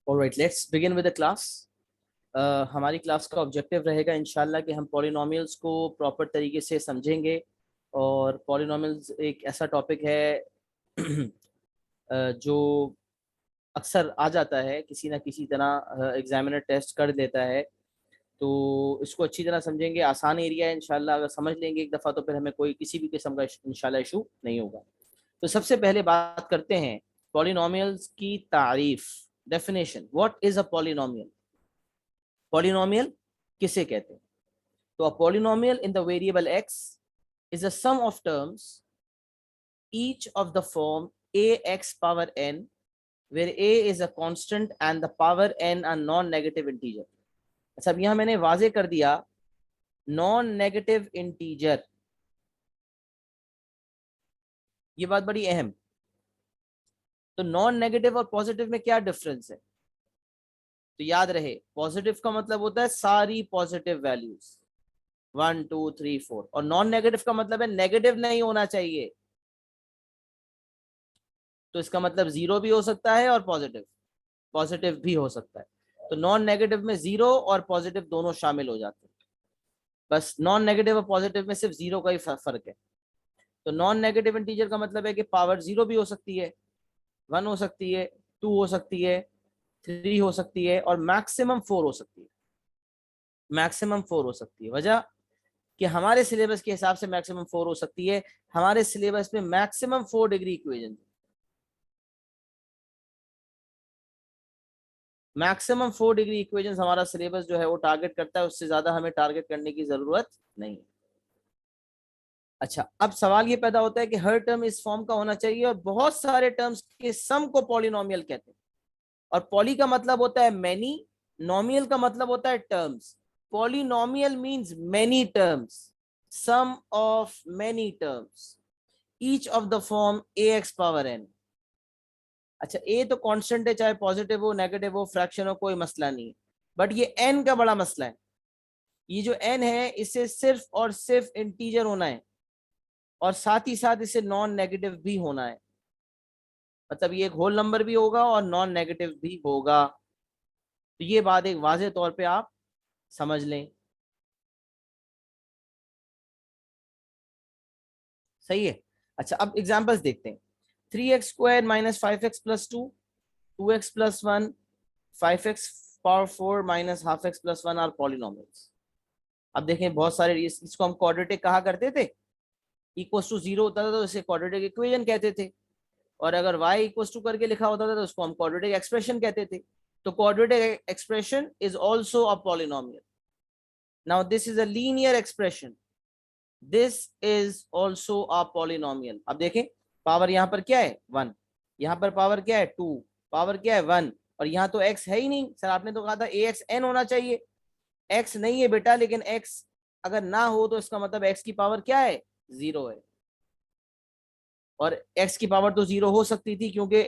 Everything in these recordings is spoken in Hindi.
Alright, let's begin with the class. हमारी क्लास का ऑब्जेक्टिव रहेगा इंशाल्लाह कि हम पॉलिनोमियल्स को प्रॉपर तरीके से समझेंगे। और पॉलिनोमियल्स एक ऐसा टॉपिक है जो अक्सर आ जाता है किसी ना किसी तरह, एग्जामिनर टेस्ट कर देता है। तो इसको अच्छी तरह समझेंगे, आसान एरिया है इंशाल्लाह। अगर समझ लेंगे एक दफ़ा तो फिर हमें कोई किसी भी किस्म का इंशाल्लाह इशू नहीं होगा। तो सबसे पहले बात करते हैं पॉलिनोमियल्स की तारीफ, definition. What is a polynomial? Polynomial किसे कहते हैं? तो a polynomial in the variable x is a sum of terms each of the form ax power n, where a is a constant and the power n a non-negative integer. अच्छा, अब यहां मैंने वाजे कर दिया नॉन नेगेटिव इंटीजर, ये बात बड़ी अहम। तो नॉन नेगेटिव और पॉजिटिव में क्या डिफरेंस है? तो याद रहे, पॉजिटिव का मतलब होता है सारी पॉजिटिव वैल्यूज 1 2 3 4, और नॉन नेगेटिव का मतलब है नेगेटिव नहीं होना चाहिए। तो इसका मतलब जीरो भी हो सकता है और पॉजिटिव पॉजिटिव भी हो सकता है। तो नॉन नेगेटिव में जीरो और पॉजिटिव दोनों शामिल हो जाते हैं। बस नॉन नेगेटिव और पॉजिटिव में सिर्फ जीरो का ही फर्क है। तो नॉन नेगेटिव इंटीजर का मतलब है कि पावर जीरो भी हो सकती है, वन हो सकती है, टू हो सकती है, थ्री हो सकती है, और मैक्सिमम फोर हो सकती है। मैक्सिमम फोर हो सकती है। वजह कि हमारे सिलेबस के हिसाब से मैक्सिमम फोर हो सकती है। हमारे सिलेबस में maximum 4 degree equation, maximum 4 degree equation हमारा सिलेबस जो है वो टारगेट करता है। उससे ज्यादा हमें टारगेट करने की जरूरत नहीं है। अच्छा, अब सवाल ये पैदा होता है कि हर टर्म इस फॉर्म का होना चाहिए, और बहुत सारे टर्म्स के सम को पॉलिनोमियल कहते हैं। और पॉली का मतलब होता है मैनी, नोमियल का मतलब होता है terms. Polynomial means many terms, sum of many terms, each of the form a x power n. अच्छा, ए तो कांस्टेंट है, चाहे पॉजिटिव हो, नेगेटिव हो, फ्रैक्शन हो, कोई मसला नहीं है। बट ये एन का बड़ा मसला है। ये जो एन है इसे सिर्फ और सिर्फ इंटीजर होना है, और साथ ही साथ इसे नॉन नेगेटिव भी होना है। मतलब ये एक होल नंबर भी होगा और नॉन नेगेटिव भी होगा। तो ये बात एक वाजे तौर पे आप समझ लें। सही है। अच्छा, अब एग्जांपल्स देखते हैं। 3x² minus 5x+2, 2x+1, 5x⁴ minus half x+1 are polynomials. अब देखें, बहुत सारे इसको हम क्वाड्रेटिक कहा करते थे। इक्वल टू जीरो होता था तो इसे क्वाड्रेटिक इक्वेशन कहते थे। और अगर y इक्वल टू करके लिखा होता था तो उसको हम क्वाड्रेटिक एक्सप्रेशन कहते थे। तो quadratic expression is also a polynomial. Now this is a linear expression, this is also a polynomial. अब देखें, पावर यहाँ पर क्या है? वन। यहाँ पर पावर क्या है? टू। पावर क्या है? वन। और यहाँ तो x है ही नहीं। सर आपने तो कहा था ax n होना चाहिए। x नहीं है बेटा, लेकिन x अगर ना हो तो इसका मतलब x की पावर क्या है? जीरो है। और x की पावर तो जीरो हो सकती थी, क्योंकि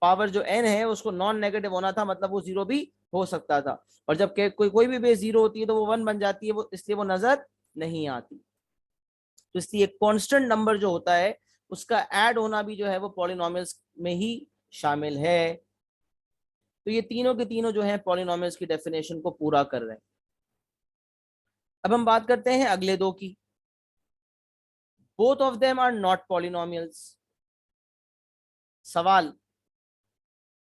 पावर जो n है उसको नॉन नेगेटिव होना था, मतलब वो जीरो भी हो सकता था। और जब कोई भी बेस जीरो होती है तो वो वन बन जाती है, वो इसलिए वो नजर नहीं आती। तो इसलिए कांस्टेंट नंबर जो होता है उसका ऐड होना भी जो है वो पॉलिनोमियल्स में ही शामिल है। तो ये तीनों के तीनों जो है पॉलिनोमियल्स की डेफिनेशन को पूरा कर रहे हैं। अब हम बात करते हैं अगले दो की। Both of them are not polynomials. सवाल,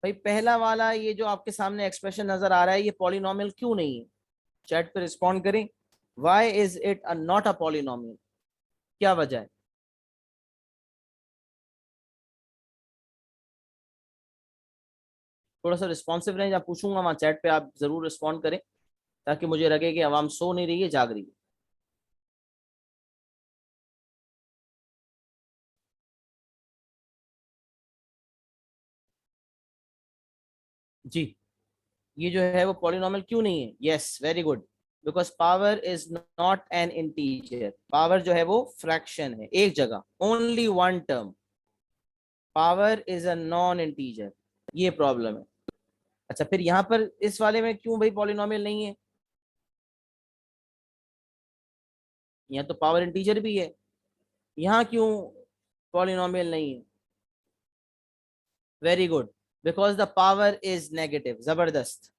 भाई पहला वाला ये जो आपके सामने एक्सप्रेशन नजर आ रहा है ये पॉलिनोमियल क्यों नहीं है? चैट पे रिस्पॉन्ड करें। Why is it not a polynomial? क्या वजह है? थोड़ा सा रिस्पॉन्सिव रहें, जब पूछूंगा वहां चैट पे आप जरूर रिस्पॉन्ड करें, ताकि मुझे लगे कि आवाम सो नहीं रही है, जाग रही है। जी, ये जो है वो पॉलिनोमियल क्यों नहीं है? Yes, very good. Because power is not an integer. Power जो है वो फ्रैक्शन है, एक जगह, only one term. Power is a non integer, ये प्रॉब्लम है। अच्छा, फिर यहाँ पर इस वाले में क्यों भाई पॉलिनोमियल नहीं है? यहाँ तो पावर इंटीजर भी है, यहाँ क्यों पॉलिनोमियल नहीं है? Very good. Because the power is negative, जबरदस्त,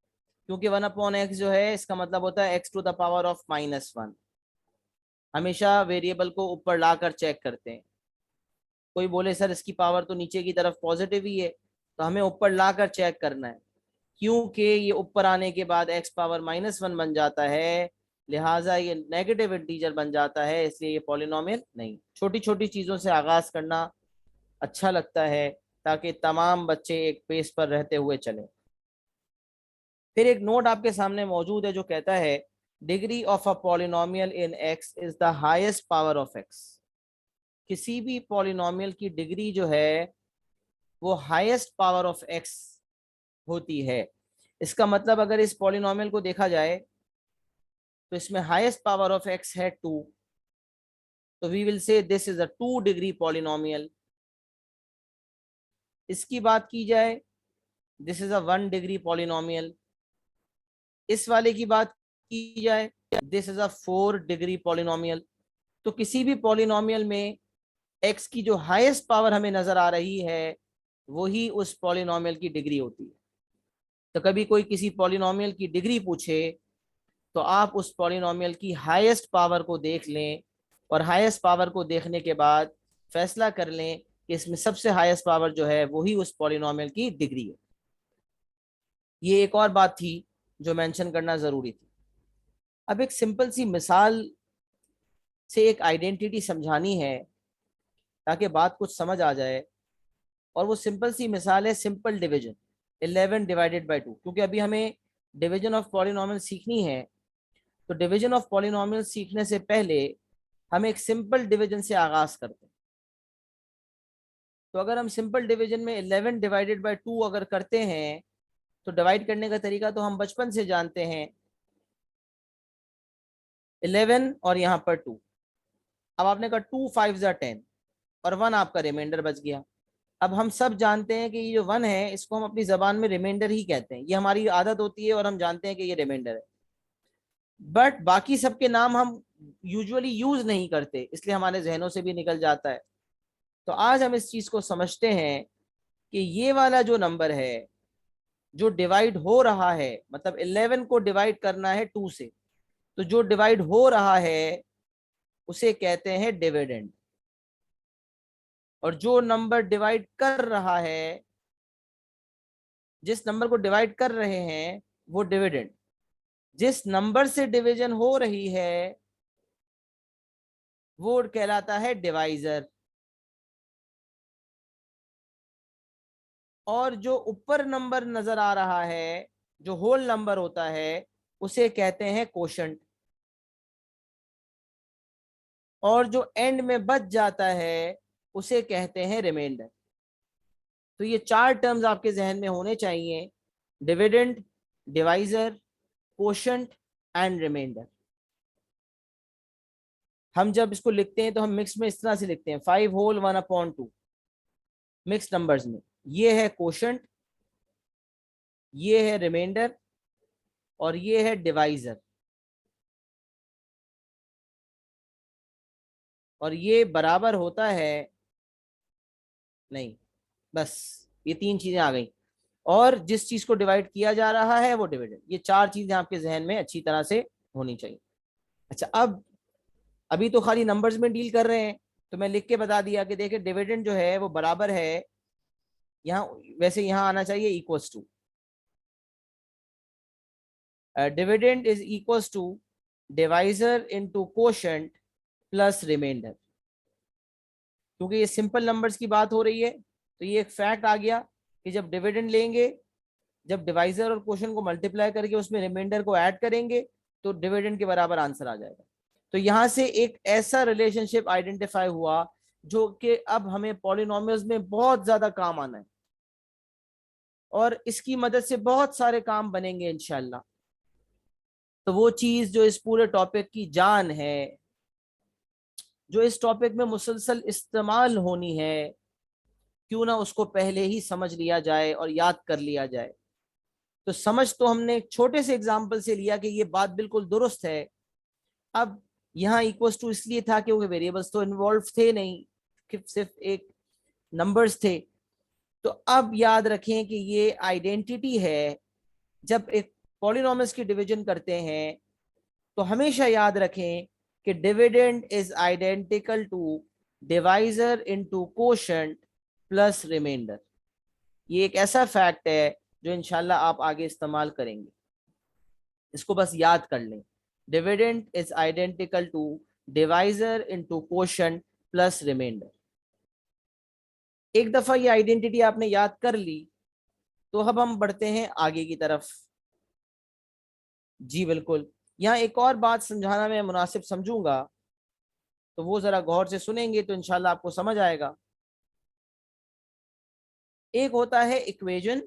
क्योंकि 1/x जो है इसका मतलब होता है x to the power of -1। हमेशा वेरिएबल को ऊपर लाकर चेक करते हैं। कोई बोले सर इसकी पावर तो नीचे की तरफ पॉजिटिव ही है, तो हमें ऊपर लाकर चेक करना है, क्योंकि ये ऊपर आने के बाद x पावर -1 बन जाता है, लिहाजा ये नेगेटिव इंटीजर बन जाता है, इसलिए ये पॉलिनोमियल नहीं। छोटी छोटी चीजों से आगाज करना अच्छा लगता है ताकि तमाम बच्चे एक पेस पर रहते हुए चलें। फिर एक नोट आपके सामने मौजूद है जो कहता है degree of a polynomial in x is the highest power of x। किसी भी पॉलिनोमियल की डिग्री जो है वो हाईएस्ट पावर ऑफ x होती है। इसका मतलब अगर इस पॉलिनोमियल को देखा जाए तो इसमें हाईएस्ट पावर ऑफ x है 2, तो we will say this is a 2 degree polynomial. इसकी बात की जाए this is a 1 degree polynomial. इस वाले की बात की जाए this is a 4 degree polynomial. तो किसी भी पॉलिनोमियल में x की जो हाईएस्ट पावर हमें नजर आ रही है वही उस पॉलिनोमियल की डिग्री होती है। तो कभी कोई किसी पॉलिनोमियल की डिग्री पूछे तो आप उस पॉलिनोमियल की हाईएस्ट पावर को देख लें, और हाईएस्ट पावर को देखने के बाद फैसला कर लें कि इसमें सबसे हाईएस्ट पावर जो है वही उस पॉलिनोमियल की डिग्री है। ये एक और बात थी जो मेंशन करना जरूरी थी। अब एक सिंपल सी मिसाल से एक आइडेंटिटी समझानी है ताकि बात कुछ समझ आ जाए, और वो सिंपल सी मिसाल है सिंपल डिवीजन 11/2। क्योंकि अभी हमें डिवीजन ऑफ पॉलिनोमियल सीखनी है, तो डिवीजन ऑफ पॉलिनोमियल सीखने से पहले हम एक सिंपल डिवीजन से आगाज करते हैं। तो अगर हम सिंपल डिवीजन में 11/2 अगर करते हैं तो डिवाइड करने का तरीका तो हम बचपन से जानते हैं, 11 और यहाँ पर 2। अब आपने कहा 2 5 ज़ा 10 और 1 आपका रिमाइंडर बच गया। अब हम सब जानते हैं कि ये जो 1 है इसको हम अपनी जबान में रिमाइंडर ही कहते हैं, ये हमारी आदत होती है और हम जानते हैं कि ये रिमाइंडर है। बट बाकी सबके नाम हम यूजुअली यूज नहीं करते, इसलिए हमारे जहनों से भी निकल जाता है। तो आज हम इस चीज को समझते हैं कि ये वाला जो नंबर है जो डिवाइड हो रहा है, मतलब 11 को डिवाइड करना है 2 से, तो जो डिवाइड हो रहा है उसे कहते हैं डिविडेंड, और जो नंबर डिवाइड कर रहा है, जिस नंबर को डिवाइड कर रहे हैं वो डिविडेंड। जिस नंबर से डिवीजन हो रही है वो कहलाता है डिवाइजर, और जो ऊपर नंबर नजर आ रहा है जो होल नंबर होता है उसे कहते हैं कोशंट, और जो एंड में बच जाता है उसे कहते हैं रिमाइंडर। तो ये 4 टर्म्स आपके जहन में होने चाहिए, dividend, divisor, quotient and remainder. हम जब इसको लिखते हैं तो हम मिक्स में इस तरह से लिखते हैं 5 होल 1/2 मिक्स नंबर्स में। ये है कोशंट, ये है रिमाइंडर, और ये है डिवाइजर, और ये बराबर होता है, नहीं, बस ये 3 चीजें आ गई, और जिस चीज को डिवाइड किया जा रहा है वो डिविडेंड। ये 4 चीजें आपके जहन में अच्छी तरह से होनी चाहिए। अच्छा, अब अभी तो खाली नंबर्स में डील कर रहे हैं, तो मैं लिख के बता दिया कि देखिए डिविडेंड जो है वो बराबर है, यहाँ वैसे यहाँ आना चाहिए equals to, dividend is equals to divisor into quotient plus remainder. क्योंकि ये सिंपल नंबर्स की बात हो रही है तो ये एक फैक्ट आ गया कि जब डिविडेंड लेंगे, जब डिवाइजर और क्वोशंट को मल्टीप्लाई करके उसमें रिमाइंडर को ऐड करेंगे तो डिविडेंड के बराबर आंसर आ जाएगा। तो यहां से एक ऐसा रिलेशनशिप आइडेंटिफाई हुआ जो कि अब हमें पॉलिनोमियल्स में बहुत ज्यादा काम आना है, और इसकी मदद से बहुत सारे काम बनेंगे इंशाल्लाह। तो वो चीज जो इस पूरे टॉपिक की जान है, जो इस टॉपिक में मुसलसल इस्तेमाल होनी है, क्यों ना उसको पहले ही समझ लिया जाए और याद कर लिया जाए। तो समझ तो हमने एक छोटे से एग्जाम्पल से लिया कि ये बात बिल्कुल दुरुस्त है। अब यहाँ इक्वल्स टू इसलिए था क्योंकि वेरिएबल्स तो इन्वॉल्व थे नहीं, सिर्फ एक नंबर्स थे। तो अब याद रखें कि ये आइडेंटिटी है। जब एक पॉलिनोमियल्स की डिवीजन करते हैं तो हमेशा याद रखें कि dividend is identical to divisor into quotient plus remainder. ये एक ऐसा फैक्ट है जो इंशाल्लाह आप आगे इस्तेमाल करेंगे, इसको बस याद कर लें। Dividend is identical to divisor into quotient plus remainder. एक दफा ये आइडेंटिटी आपने याद कर ली तो अब हम बढ़ते हैं आगे की तरफ। जी बिल्कुल, यहाँ एक और बात समझाना मैं मुनासिब समझूंगा, तो वो जरा गौर से सुनेंगे तो इंशाल्लाह आपको समझ आएगा। एक होता है इक्वेशन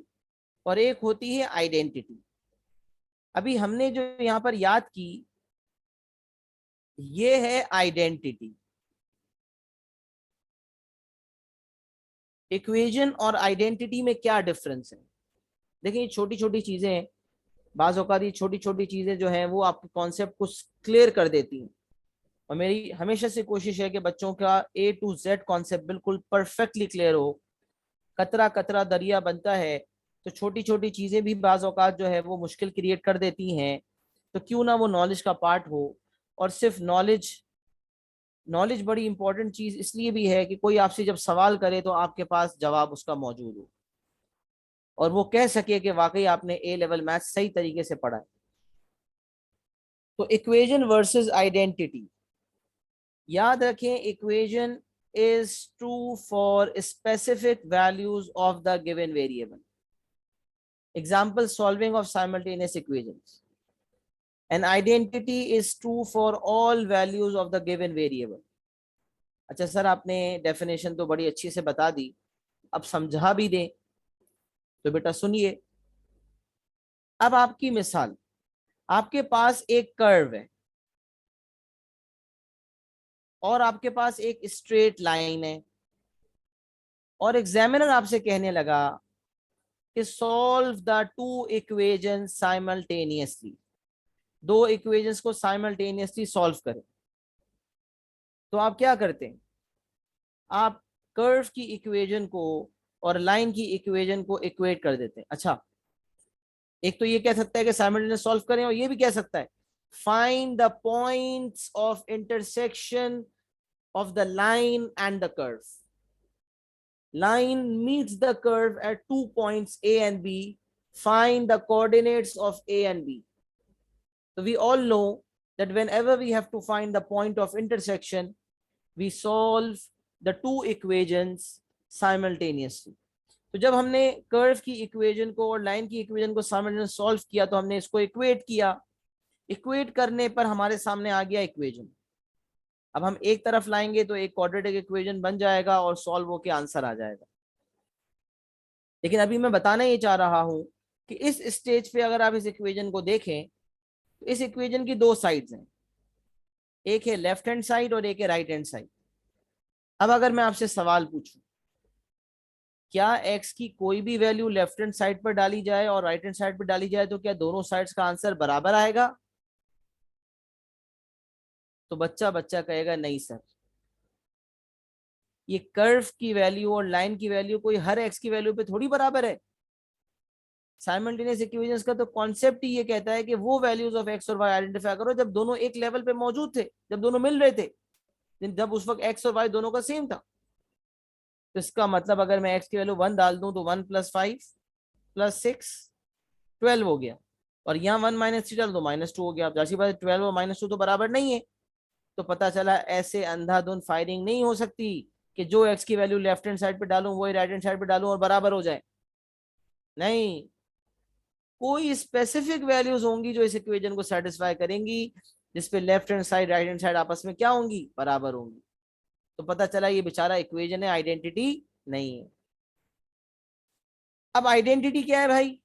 और एक होती है आइडेंटिटी। अभी हमने जो यहाँ पर याद की ये है आइडेंटिटी। इक्वेशन और आइडेंटिटी में क्या डिफरेंस है? देखिए छोटी छोटी चीजें हैं, बाज़ औक़ात ये छोटी छोटी चीजें जो हैं वो आपके कॉन्सेप्ट को क्लियर कर देती हैं। और मेरी हमेशा से कोशिश है कि बच्चों का A to Z कॉन्सेप्ट बिल्कुल परफेक्टली क्लियर हो। कतरा कतरा दरिया बनता है, तो छोटी छोटी चीजें भी बाज़ औक़ात जो है वो मुश्किल क्रिएट कर देती हैं। तो क्यों ना वो नॉलेज का पार्ट हो। और सिर्फ नॉलेज नॉलेज बड़ी इंपॉर्टेंट चीज इसलिए भी है कि कोई आपसे जब सवाल करे तो आपके पास जवाब उसका मौजूद हो और वो कह सके कि वाकई आपने ए लेवल मैथ सही तरीके से पढ़ा है। तो इक्वेशन वर्सेस आइडेंटिटी, याद रखें equation is true for specific values of the given variable. Example, solving of simultaneous equations. An identity is true for all values of the given variable. अच्छा सर, आपने डेफिनेशन तो बड़ी अच्छी से बता दी, अब समझा भी दें तो बेटा सुनिए। अब आपकी मिसाल, आपके पास एक कर्व है और आपके पास एक स्ट्रेट लाइन है और एग्जामिनर आपसे कहने लगा कि solve the two equation simultaneously, दो इक्वेशंस को साइमल्टेनियसली सॉल्व करें। तो आप क्या करते हैं? आप कर्व की इक्वेशन को और लाइन की इक्वेशन को इक्वेट कर देते हैं। अच्छा, एक तो ये कह सकता है कि साइमल्टेनियस सॉल्व करें और ये भी कह सकता है find the points of intersection of the line and the curve. Line meets the curve at 2 points A and B. Find the coordinates of A and B. So we all know that whenever we have to find the point of intersection, we solve the two equations simultaneously. तो जब हमने कर्व की इक्वेशन को और लाइन की इक्वेशन को साइमल्टेनियस सॉल्व किया तो हमने इसको इक्वेट किया। इक्वेट करने पर हमारे सामने आ गया इक्वेशन। अब हम एक तरफ लाएंगे तो एक क्वाड्रेटिक इक्वेशन बन जाएगा और सॉल्व होके आंसर आ जाएगा। लेकिन अभी मैं बताना ये चाह रहा हूं कि इस स्टेज पे अगर आप इस इक्वेशन को देखें तो इस इक्वेशन की दो साइड्स हैं, एक है लेफ्ट हैंड साइड और एक है राइट हैंड साइड। अब अगर मैं आपसे सवाल पूछूं, क्या x की कोई भी वैल्यू लेफ्ट हैंड साइड पर डाली जाए और राइट हैंड साइड पर डाली जाए तो क्या दोनों साइड्स का आंसर बराबर आएगा? तो बच्चा बच्चा कहेगा नहीं सर, ये कर्व की वैल्यू और लाइन की वैल्यू कोई हर x की वैल्यू पे थोड़ी बराबर है। साइमल्टेनियस इक्वेशंस का तो कॉन्सेप्ट ही ये कहता है कि वो वैल्यूज ऑफ x और y आइडेंटिफाई करो जब दोनों एक लेवल पे मौजूद थे, जब दोनों मिल रहे थे, जब उस वक्त x और y दोनों का सेम था। तो इसका मतलब अगर मैं x की वैल्यू 1 डाल दूं तो 1 + 5 + 6 12 हो गया, और यहाँ 1 - 3 डाल दो -2 हो गया। अब जाहिर बात है 12 और -2 तो बराबर नहीं है। तो पता चला ऐसे अंधाधुंध फायरिंग नहीं हो सकती कि जो x की वैल्यू लेफ्ट हैंड साइड पे डालूं वही राइट हैंड साइड पे डालूं और बराबर हो जाए। नहीं, कोई स्पेसिफिक वैल्यूज होंगी जो इस इक्वेशन को सेटिस्फाई करेंगी, जिसपे left hand side right hand side आपस में क्या होंगी? बराबर होंगी। तो पता चला ये बेचारा इक्वेशन है, आइडेंटिटी नहीं है। अब आइडेंटिटी क्या है भाई?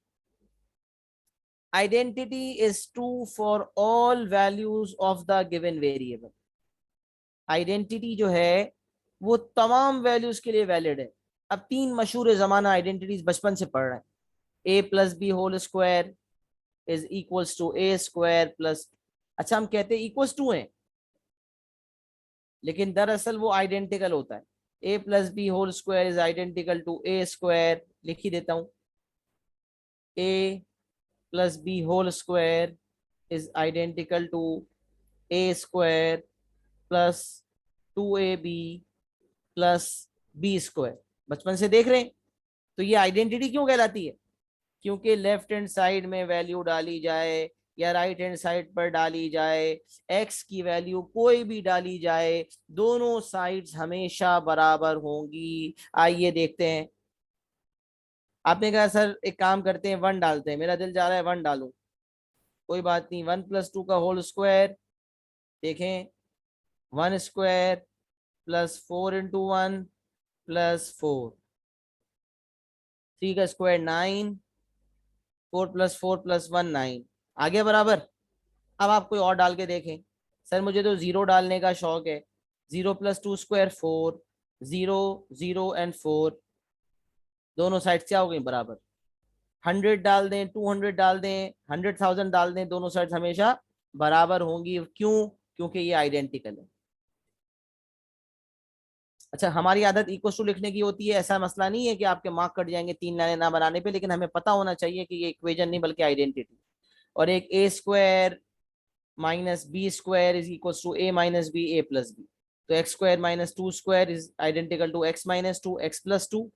Identity is true for all values of the given variable. Identity जो है वो तमाम वैल्यूज के लिए वैलिड है। अब तीन मशहूर जमाना आइडेंटिटीज बचपन से पढ़ रहे हैं। a + b whole square is equals to a square plus, अच्छा हम कहते हैं इक्वल्स टू है, लेकिन दरअसल वो आइडेंटिकल होता है। A plus b whole square is identical to a square, लिख ही देता हूं, a plus b whole square is identical to a square plus 2ab plus b square. बचपन से देख रहे हैं। तो ये आइडेंटिटी क्यों कहलाती है? क्योंकि लेफ्ट हैंड साइड में वैल्यू डाली जाए या राइट हैंड साइड पर डाली जाए, एक्स की वैल्यू कोई भी डाली जाए, दोनों साइड्स हमेशा बराबर होंगी। आइए देखते हैं। आपने कहा सर एक काम करते हैं, 1 डालते हैं, मेरा दिल जा रहा है 1 डालूं, कोई बात नहीं, 1 + 2 का होल स्क्वायर, देखें 1 स्क्वायर प्लस 4 × 1 प्लस 4, 3 का स्क्वायर 9, 4 + 4 + 1 9, आगे बराबर। अब आप कोई और डाल के देखें। सर मुझे तो 0 डालने का शौक है, 0 + 2 स्क्वायर 4, 0 0 एंड 4, दोनों साइड क्या हो गई बराबर। 100 डाल दें, 200 डाल दें, 100,000 डाल दें, दोनों साइड हमेशा बराबर होंगी। क्यों? क्योंकि ये आइडेंटिकल है। अच्छा, हमारी आदत इक्वल टू लिखने की होती है, ऐसा मसला नहीं है कि आपके मार्क कट जाएंगे 3 लाइनें ना बनाने पे, लेकिन हमें पता होना चाहिए कि ये इक्वेशन नहीं बल्कि आइडेंटिटी। और एक a square minus b square is equal to a minus b a plus b. तो x square minus 2 square is identical to x minus 2 x plus 2।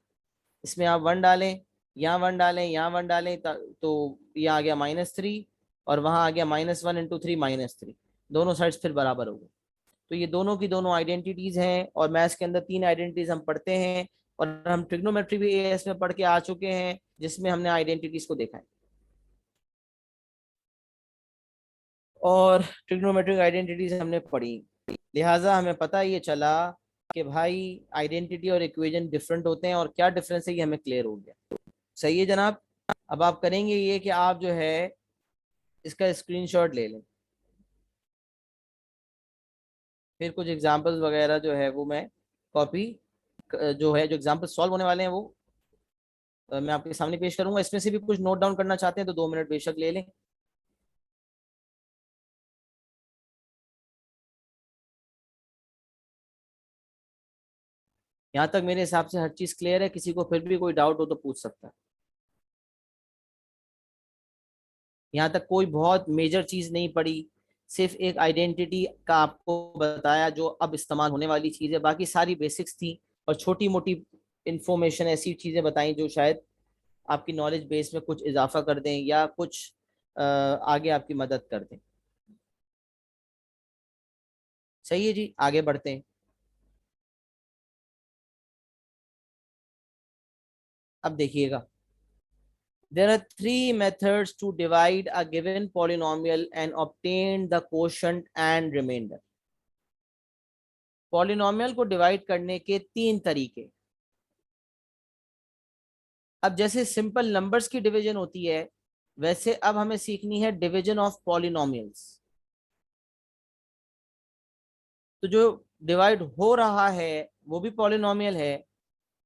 इसमें आप 1 डालें, यहाँ 1 डालें, यहाँ 1 डालें, तो ये आ गया -3, और वहां आ गया -1 × 3 -3, दोनों साइड्स फिर बराबर हो गए। तो ये दोनों की दोनों आइडेंटिटीज हैं। और मैथ्स के अंदर 3 आइडेंटिटीज हम पढ़ते हैं, और हम ट्रिग्नोमेट्री भी एएस में पढ़ के आ चुके हैं, जिसमें हमने आइडेंटिटीज को देखा है। और ट्रिग्नोमेट्रिक आइडेंटिटीज हमने पढ़ी, लिहाजा हमें पता ये चला कि भाई आइडेंटिटी और इक्वेशन डिफरेंट होते हैं, और क्या डिफरेंस है ये हमें क्लियर हो गया। सही है जनाब। अब आप करेंगे ये कि आप जो है इसका स्क्रीनशॉट ले लें, फिर कुछ एग्जांपल्स वगैरह जो है वो मैं कॉपी जो है, जो एग्जांपल सॉल्व होने वाले हैं वो मैं आपके सामने पेश करूंगा। इसमें से भी कुछ नोट डाउन करना चाहते हैं तो 2 मिनट बेशक ले लें। यहाँ तक मेरे हिसाब से हर चीज क्लियर है, किसी को फिर भी कोई डाउट हो तो पूछ सकता है। यहाँ तक कोई बहुत मेजर चीज नहीं पड़ी, सिर्फ एक आइडेंटिटी का आपको बताया जो अब इस्तेमाल होने वाली चीज है, बाकी सारी बेसिक्स थी। और छोटी मोटी इंफॉर्मेशन ऐसी चीजें बताई जो शायद आपकी नॉलेज बेस में कुछ इजाफा कर दें या कुछ आगे आपकी मदद कर दें। सही है जी, आगे बढ़ते हैं। अब देखिएगा, there are 3 methods to divide a given polynomial and obtain the quotient and remainder। Polynomial को डिवाइड करने के 3 तरीके। अब जैसे सिंपल नंबर्स की डिवीजन होती है, वैसे अब हमें सीखनी है डिवीजन ऑफ पॉलिनोमियल्स। तो जो डिवाइड हो रहा है वो भी पॉलिनोमियल है,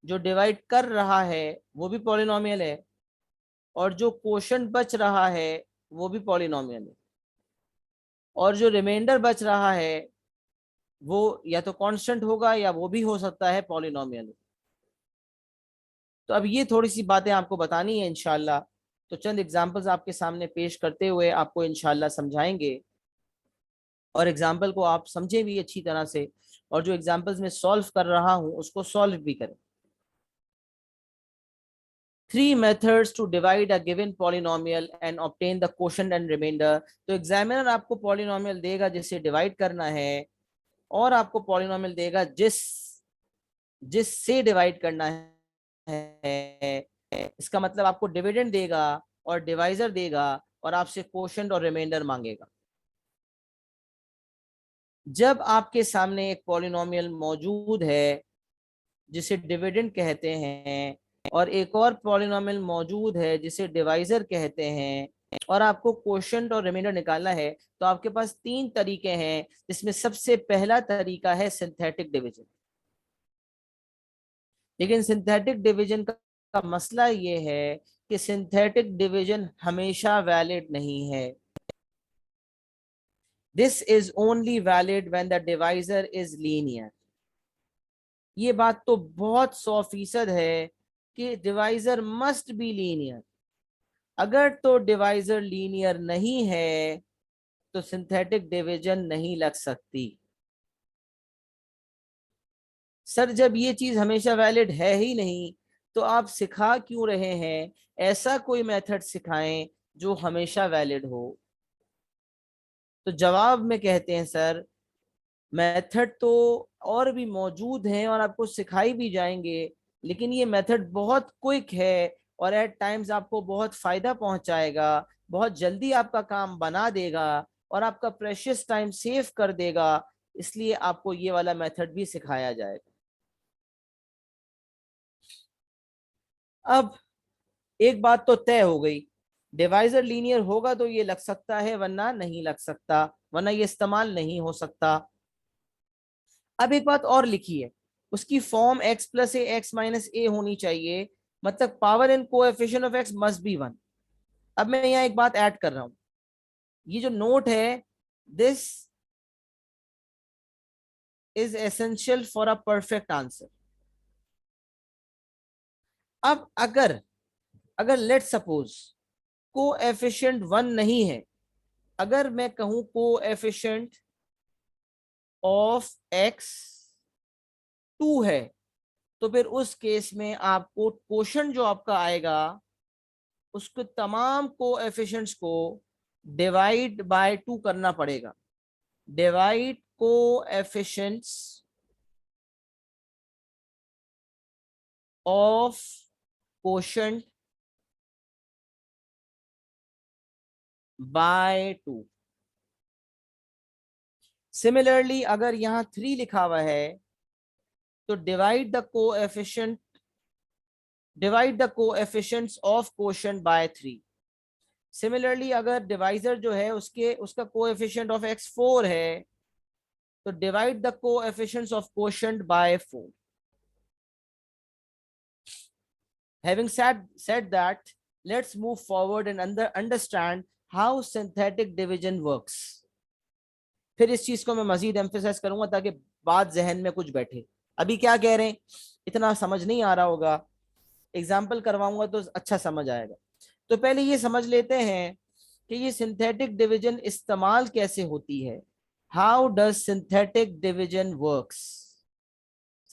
जो डिवाइड कर रहा है वो भी पॉलिनोमियल है, और जो क्वोशंट बच रहा है वो भी पॉलिनोमियल है, और जो रिमाइंडर बच रहा है वो या तो कांस्टेंट होगा या वो भी हो सकता है पॉलिनोमियल। तो अब ये थोड़ी सी बातें आपको बतानी है इंशाल्लाह। तो चंद एग्जांपल्स आपके सामने पेश करते हुए आपको इंशाल्लाह समझाएंगे, और एग्जाम्पल को आप समझें भी अच्छी तरह से, और जो एग्जाम्पल्स मैं सॉल्व कर रहा हूं उसको सॉल्व भी करें। 3 methods to divide a given polynomial and obtain the quotient and remainder। तो एग्जामिनर आपको पॉलिनोमियल देगा जिसे डिवाइड करना है, और आपको पॉलिनोमियल देगा जिससे डिवाइड करना है। इसका मतलब आपको डिविडेंड देगा और डिवाइजर देगा, और आपसे क्वोशंट और रिमाइंडर मांगेगा। जब आपके सामने एक पॉलिनोमियल मौजूद है जिसे डिविडेंड कहते हैं, और एक और पॉलिनोमियल मौजूद है जिसे डिवाइजर कहते हैं, और आपको क्वोशंट और रिमाइंडर निकालना है, तो आपके पास 3 तरीके हैं, जिसमें सबसे पहला तरीका है सिंथेटिक डिवीजन। लेकिन सिंथेटिक डिवीजन का मसला ये है कि सिंथेटिक डिवीजन हमेशा वैलिड नहीं है। This is only valid when the divisor is linear. ये बात तो बहुत 100% है कि डिवाइजर मस्ट बी लीनियर। अगर तो डिवाइजर लीनियर नहीं है तो सिंथेटिक डिवीजन नहीं लग सकती। सर जब ये चीज हमेशा वैलिड है ही नहीं तो आप सिखा क्यों रहे हैं? ऐसा कोई मेथड सिखाएं जो हमेशा वैलिड हो। तो जवाब में कहते हैं सर, मेथड तो और भी मौजूद हैं और आपको सिखाई भी जाएंगे, लेकिन ये मेथड बहुत क्विक है और एट टाइम्स आपको बहुत फायदा पहुंचाएगा, बहुत जल्दी आपका काम बना देगा और आपका प्रेशियस टाइम सेव कर देगा। इसलिए आपको ये वाला मेथड भी सिखाया जाएगा। अब एक बात तो तय हो गई, डिवाइजर लीनियर होगा तो ये लग सकता है वरना नहीं लग सकता, वरना ये इस्तेमाल नहीं हो सकता। अब एक बात और लिखी है, उसकी फॉर्म x प्लस ए एक्स माइनस ए होनी चाहिए, मतलब power and coefficient of x must be 1। अब मैं यहाँ एक बात ऐड कर रहा हूं, ये जो नोट है, this is essential for a perfect answer. अब अगर अगर लेट सपोज कोएफिशिएंट 1 नहीं है, अगर मैं कहूं कोएफिशिएंट ऑफ x 2 है, तो फिर उस केस में आपको क्वोशंट जो आपका आएगा उसके तमाम कोएफिशिएंट्स को डिवाइड बाय 2 करना पड़ेगा। Divide coefficients of quotient by 2। Similarly अगर यहां 3 लिखा हुआ है तो divide the coefficients of quotient by 3। Similarly अगर डिवाइजर जो है उसका कोएफिशिएंट ऑफ x 4 है तो divide the coefficients of quotient by 4। Having said that, let's move forward and understand how synthetic division works. फिर इस चीज को मैं मजीद एम्फेसाइज करूंगा ताकि बात जहन में कुछ बैठे। अभी क्या कह रहे हैं इतना समझ नहीं आ रहा होगा, एग्जाम्पल करवाऊंगा तो अच्छा समझ आएगा। तो पहले ये समझ लेते हैं कि ये सिंथेटिक डिवीजन इस्तेमाल कैसे होती है। How does synthetic division works.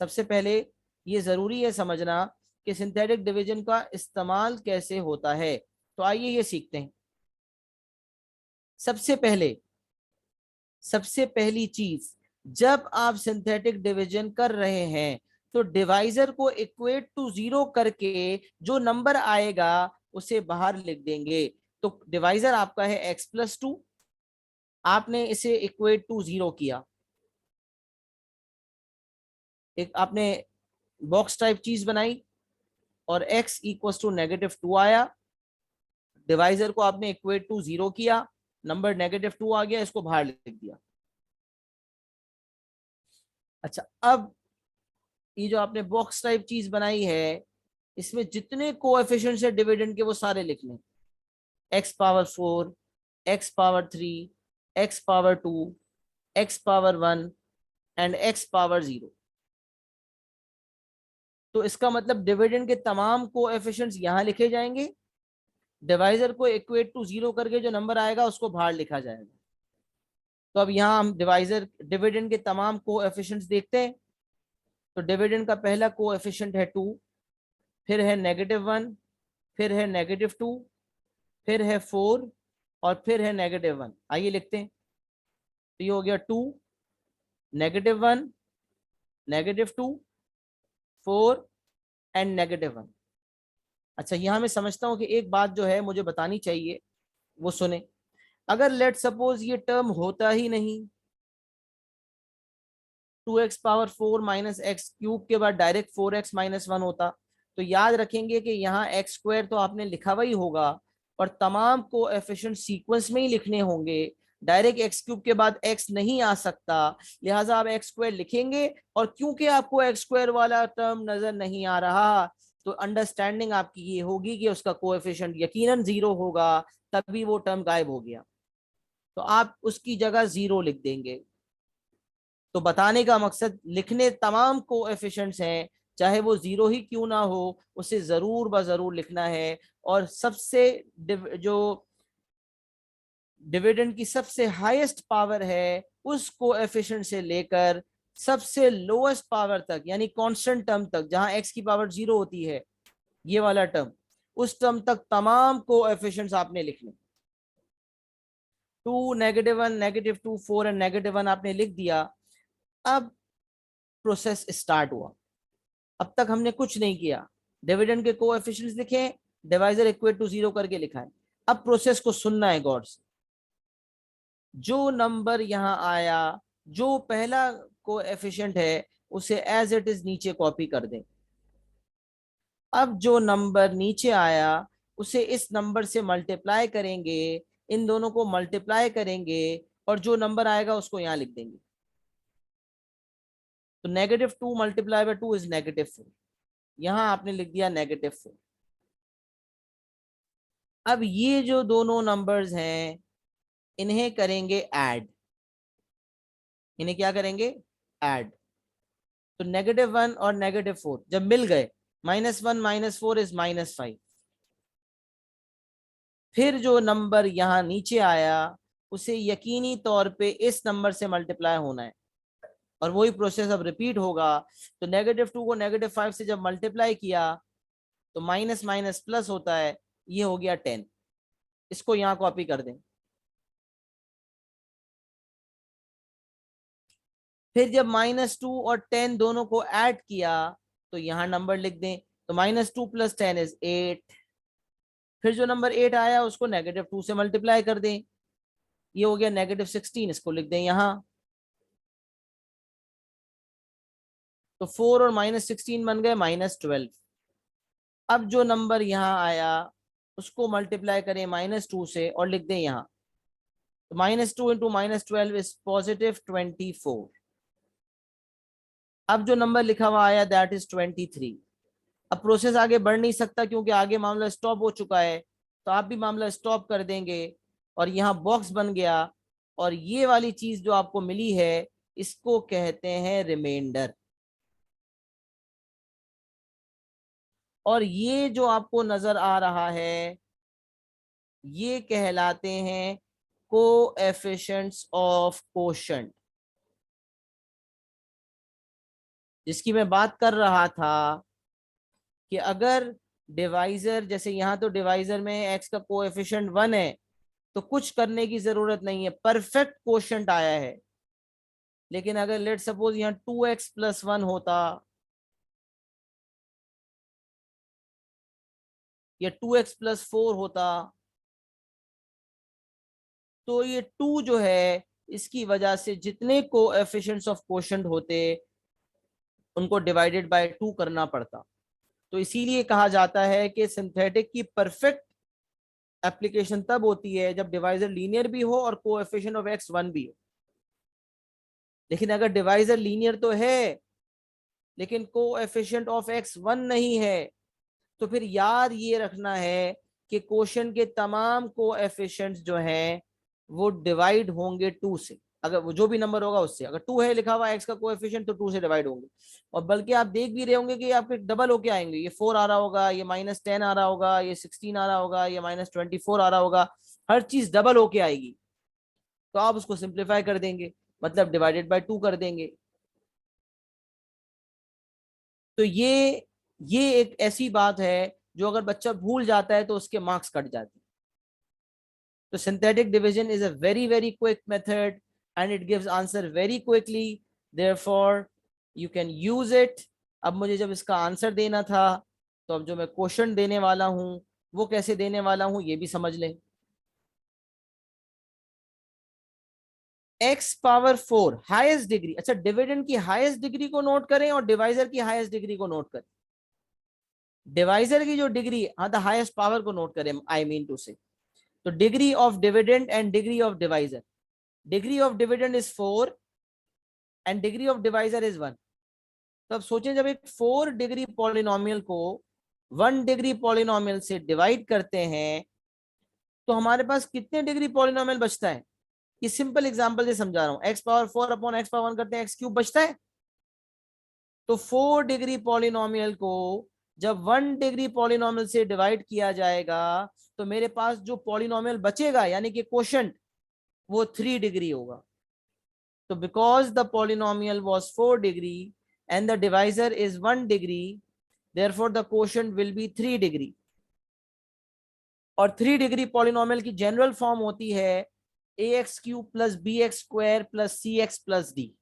सबसे पहले ये जरूरी है समझना कि सिंथेटिक डिवीजन का इस्तेमाल कैसे होता है। तो आइए ये सीखते हैं। सबसे पहली चीज, जब आप सिंथेटिक डिवीजन कर रहे हैं तो डिवाइजर को इक्वेट टू 0 करके जो नंबर आएगा उसे बाहर लिख देंगे। तो डिवाइजर आपका है x प्लस 2, आपने इसे इक्वेट टू 0 किया, एक आपने बॉक्स टाइप चीज बनाई और x इक्वल टू -2 आया। डिवाइजर को आपने इक्वेट टू 0 किया, नंबर -2 आ गया, इसको बाहर लिख दिया। अच्छा, अब ये जो आपने बॉक्स टाइप चीज बनाई है इसमें जितने कोएफिशिएंट्स है डिविडेंड के वो सारे लिख लें। x power 4, x power 3, x power 2, x power 1 and x power 0। तो इसका मतलब डिविडेंड के तमाम कोएफिशिएंट्स यहां लिखे जाएंगे, डिवाइजर को इक्वेट टू 0 करके जो नंबर आएगा उसको बाहर लिखा जाएगा। तो अब यहाँ हम डिविडेंड के तमाम कोएफिशिएंट्स देखते हैं। तो डिविडेंड का पहला कोएफिशिएंट है 2, फिर है -1, फिर है -2, फिर है 4 और फिर है -1। आइए लिखते हैं। तो ये हो गया 2, -1, -2, 4 एंड -1। अच्छा, यहां मैं समझता हूं कि एक बात जो है मुझे बतानी चाहिए, वो सुने। अगर लेट सपोज ये टर्म होता ही नहीं, 2x power 4 minus x cube के बाद डायरेक्ट 4x माइनस 1 होता, तो याद रखेंगे कि यहाँ एक्स स्क्वायर तो आपने लिखा हुआ ही होगा और तमाम को एफिशिएंट सीक्वेंस में ही लिखने होंगे। डायरेक्ट एक्स क्यूब के बाद एक्स नहीं आ सकता, लिहाजा आप एक्स स्क्वायर लिखेंगे। और क्योंकि आपको एक्स स्क्वायर वाला टर्म नजर नहीं आ रहा तो अंडरस्टैंडिंग आपकी ये होगी कि उसका कोएफिशिएंट यकीनन 0 होगा, तभी वो टर्म गायब हो गया। तो आप उसकी जगह 0 लिख देंगे। तो बताने का मकसद लिखने तमाम कोएफिशिएंट्स हैं, चाहे वो जीरो ही क्यों ना हो, उसे जरूर ब जरूर लिखना है। और सबसे जो डिविडेंड की सबसे हाईएस्ट पावर है उस कोएफिशिएंट से लेकर सबसे लोएस्ट पावर तक, यानी कांस्टेंट टर्म तक, जहां एक्स की पावर जीरो होती है, ये वाला टर्म, उस टर्म तक तमाम कोएफिशिएंट्स आपने लिखने। 2, -1, -2, 4 एंड -1 आपने लिख दिया। अब प्रोसेस स्टार्ट हुआ। अब तक हमने कुछ नहीं किया, डिविडेंड के कोएफिशिएंट्स लिखे, डिवाइजर इक्वल टू जीरो करके लिखा है। अब प्रोसेस को सुनना है गौर से। जो नंबर यहां आया, जो पहला कोएफिशिएंट है, उसे एज इट इज नीचे कॉपी कर दें। अब जो नंबर नीचे आया उसे इस नंबर से मल्टीप्लाई करेंगे, इन दोनों को मल्टीप्लाई करेंगे, और जो नंबर आएगा उसको यहां लिख देंगे। तो -2 मल्टीप्लाई बाय 2 इज -4। यहां आपने लिख दिया -4। अब ये जो दोनों नंबर्स हैं इन्हें करेंगे ऐड। इन्हें क्या करेंगे? ऐड। तो -1 और -4 जब मिल गए, -1 -4 इज -5। फिर जो नंबर यहां नीचे आया उसे यकीनी तौर पे इस नंबर से मल्टीप्लाई होना है, और वही प्रोसेस अब रिपीट होगा। तो -2 को -5 से जब मल्टीप्लाई किया तो माइनस माइनस प्लस होता है, ये हो गया 10। इसको यहां कॉपी कर दें। फिर जब -2 और 10 दोनों को ऐड किया तो यहां नंबर लिख दें। तो -2 + 10 इज 8। फिर जो नंबर 8 आया उसको -2 से मल्टीप्लाई कर दें, ये हो गया -16। इसको लिख दें यहां। तो 4 और -16 बन गए -12। अब जो नंबर यहाँ आया उसको मल्टीप्लाई करें -2 से और लिख दें यहाँ। तो -2 इंटू -12 इज +24। अब जो नंबर लिखा हुआ आया दैट इज 23। अब प्रोसेस आगे बढ़ नहीं सकता क्योंकि आगे मामला स्टॉप हो चुका है, तो आप भी मामला स्टॉप कर देंगे और यहाँ बॉक्स बन गया। और ये वाली चीज जो आपको मिली है इसको कहते हैं रिमाइंडर। और ये जो आपको नजर आ रहा है ये कहलाते हैं कोएफिशिएंट्स ऑफ कोशेंट, जिसकी मैं बात कर रहा था कि अगर डिवाइजर, जैसे यहाँ तो डिवाइजर में एक्स का कोएफिशिएंट 1 है तो कुछ करने की जरूरत नहीं है, परफेक्ट कोशेंट आया है। लेकिन अगर लेट सपोज यहाँ 2x + 1 होता या 2x + 4 होता, तो ये 2 जो है इसकी वजह से जितने कोएफिशिएंट्स ऑफ कोशेंट होते उनको डिवाइडेड बाय 2 करना पड़ता। तो इसीलिए कहा जाता है कि सिंथेटिक की परफेक्ट एप्लीकेशन तब होती है जब डिवाइजर लीनियर भी हो और कोएफिशिएंट ऑफ एक्स 1 भी हो। लेकिन अगर डिवाइजर लीनियर तो है लेकिन कोएफिशिएंट ऑफ एक्स 1 नहीं है, तो फिर याद ये रखना है कि क्वोशंट के तमाम कोएफिशिएंट्स जो हैं वो डिवाइड होंगे 2 से। अगर वो जो भी नंबर होगा उससे, अगर 2 है लिखा हुआ एक्स का कोएफिशिएंट तो 2 से डिवाइड होंगे। और बल्कि आप देख भी रहे होंगे कि आपके डबल होके आएंगे, ये 4 आ रहा होगा, ये -10 आ रहा होगा, ये 16 आ रहा होगा, ये -24 आ रहा होगा, हर चीज डबल होके आएगी। तो आप उसको सिंप्लीफाई कर देंगे, मतलब डिवाइडेड बाय 2 कर देंगे। तो ये एक ऐसी बात है जो अगर बच्चा भूल जाता है तो उसके मार्क्स कट जाते हैं। तो synthetic division is a very very quick method and it gives answer very quickly, therefore you can use it। अब मुझे जब इसका आंसर देना था तो अब जो मैं क्वेश्चन देने वाला हूं वो कैसे देने वाला हूं ये भी समझ लें। x⁴ हाईएस्ट डिग्री, अच्छा डिविडेंड की हाईएस्ट डिग्री को नोट करें और डिवाइजर की हाईएस्ट डिग्री को नोट करें। डिवाइजर की जो डिग्री, हाँ द हाईएस्ट पावर को नोट करें, आई मीन टू से। तो degree of dividend and degree of divisor, degree of dividend is 4 and degree of divisor is 1। तो अब सोचें जब एक 4 डिग्री पॉलिनोमियल को 1 डिग्री पॉलिनोमियल से डिवाइड करते हैं तो हमारे पास कितने डिग्री पॉलिनोमियल बचता है? ये सिंपल एग्जांपल से समझा रहा हूं। X power 4 upon x power 1 करते हैं, एक्स क्यूब बचता है। तो 4 डिग्री पॉलिनोमियल को जब 1 डिग्री पॉलिनोमियल से डिवाइड किया जाएगा तो मेरे पास जो पॉलिनोमियल बचेगा यानी कि क्वोशंट वो 3 डिग्री होगा। तो because the polynomial was 4 degree and the divisor is 1 degree, therefore the quotient will be 3 degree. और 3 डिग्री पॉलिनोमियल की जनरल फॉर्म होती है a x cube plus b x square plus c x plus d.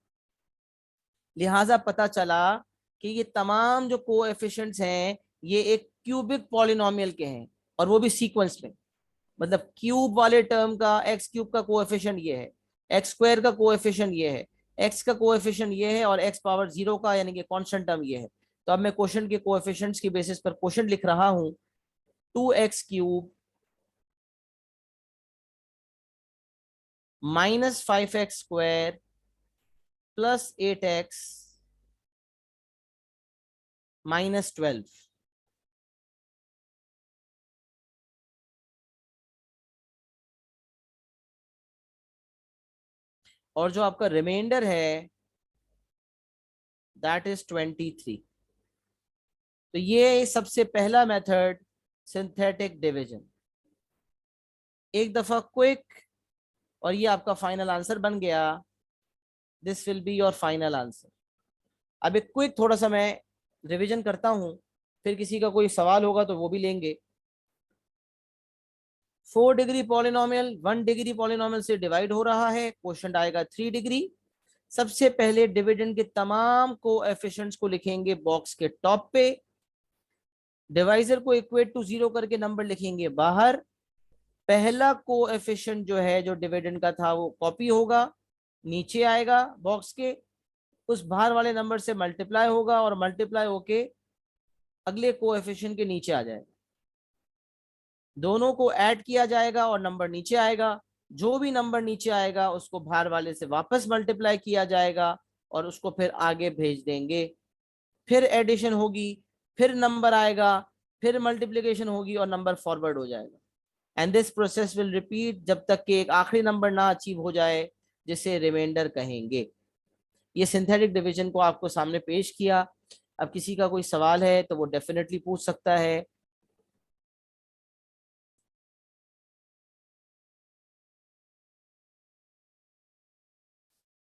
लिहाजा पता चला कि ये तमाम जो कोएफिशिएंट्स हैं ये एक क्यूबिक पॉलिनोमियल के हैं, और वो भी सीक्वेंस में। मतलब क्यूब वाले टर्म का एक्स क्यूब का कोएफिशिएंट ये है, एक्स स्क्वायर का कोएफिशिएंट ये है, एक्स का कोएफिशिएंट ये है, और एक्स पावर 0 का यानी कि कांस्टेंट टर्म ये है। तो अब मैं क्वेश्चन के कोएफिशिएंट्स की बेसिस पर क्वेश्चन लिख रहा हूं। 2x cube minus 5x square plus 8x minus 12। और जो आपका रिमाइंडर है दैट इज 23। तो ये सबसे पहला मेथड सिंथेटिक डिवीजन। एक दफा क्विक, और ये आपका फाइनल आंसर बन गया। This will be your final answer. अब एक क्विक थोड़ा सा मैं रिवीजन करता हूं, फिर किसी का कोई सवाल होगा तो वो भी लेंगे। 4 डिग्री पॉलिनोमियल 1 डिग्री पॉलिनोमियल से डिवाइड हो रहा है, क्वोशंट आएगा 3 डिग्री। सबसे पहले डिविडेंड के तमाम कोएफिशिएंट्स को लिखेंगे बॉक्स के टॉप पे, डिवाइजर को इक्वेट टू 0 करके नंबर लिखेंगे बाहर। पहला कोएफिशिएंट जो है जो डिविडेंड का था वो कॉपी होगा, नीचे आएगा बॉक्स के, उस बाहर वाले नंबर से मल्टीप्लाई होगा और मल्टीप्लाई होके अगले कोएफिशिएंट के नीचे आ जाएगा। दोनों को ऐड किया जाएगा और नंबर नीचे आएगा। जो भी नंबर नीचे आएगा उसको बाहर वाले से वापस मल्टीप्लाई किया जाएगा और उसको फिर आगे भेज देंगे। फिर एडिशन होगी, फिर नंबर आएगा, फिर मल्टीप्लिकेशन होगी और नंबर फॉरवर्ड हो जाएगा। And this process will repeat जब तक कि एक आखिरी नंबर ना अचीव हो जाए जिसे रिमाइंडर कहेंगे। ये सिंथेटिक डिवीजन को आपको सामने पेश किया। अब किसी का कोई सवाल है तो वो डेफिनेटली पूछ सकता है।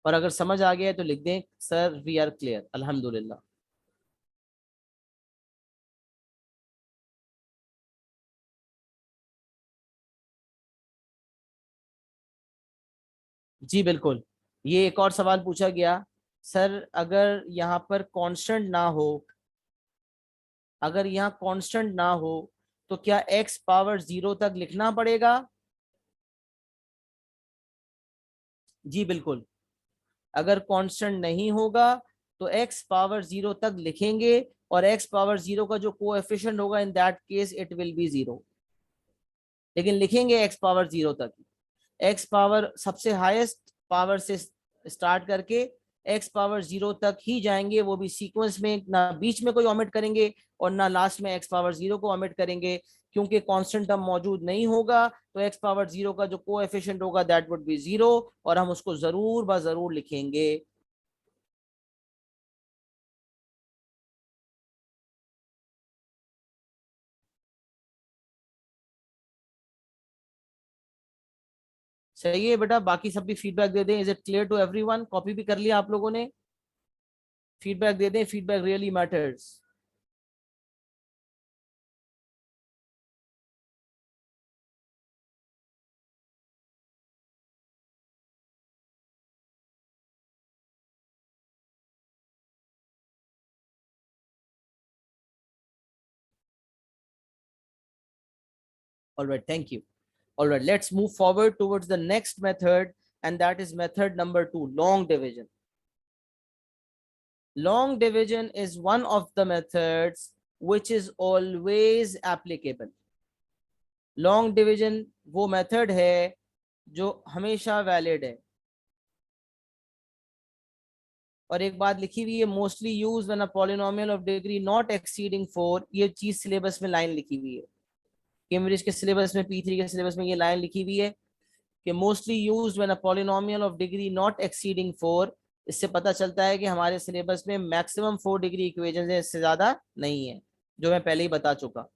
और अगर समझ आ गया है तो लिख दें सर वी आर क्लियर, अल्हम्दुलिल्लाह। जी बिल्कुल। ये एक और सवाल पूछा गया, सर अगर यहाँ पर कांस्टेंट ना हो, अगर यहाँ कांस्टेंट ना हो तो क्या x पावर 0 तक लिखना पड़ेगा? जी बिल्कुल। अगर कांस्टेंट नहीं होगा तो x पावर 0 तक लिखेंगे, और x पावर 0 का जो कोएफिशिएंट होगा in that case it will B 0। लेकिन लिखेंगे x पावर 0 तक। x पावर सबसे हाईएस्ट पावर से स्टार्ट करके x पावर 0 तक ही जाएंगे, वो भी सीक्वेंस में, ना बीच में कोई ओमिट करेंगे और ना लास्ट में x पावर 0 को ओमिट करेंगे। क्योंकि कांस्टेंट टर्म मौजूद नहीं होगा तो x पावर 0 का जो कोएफिशिएंट होगा दैट वुड बी 0, और हम उसको जरूर ब जरूर लिखेंगे। सही है बेटा, बाकी सब भी फीडबैक दे दें। Is it clear to everyone? Copy भी कर लिया आप लोगों ने? फीडबैक दे दें, feedback really matters. All right, thank you. All right, let's move forward towards the next method, and that is method number 2, long division. Long division is one of the methods which is always applicable. Long division वो method है जो हमेशा वैलिड है। और एक बात लिखी हुई है, mostly use when a polynomial of degree not exceeding 4। ये चीज सिलेबस में लाइन लिखी हुई है, कैम्ब्रिज के सिलेबस में, P3 के सिलेबस में ये लाइन लिखी हुई है कि mostly used when a polynomial of degree not exceeding 4। इससे पता चलता है कि हमारे सिलेबस में मैक्सिमम 4 डिग्री इक्वेशन है, इससे ज्यादा नहीं है, जो मैं पहले ही बता चुका।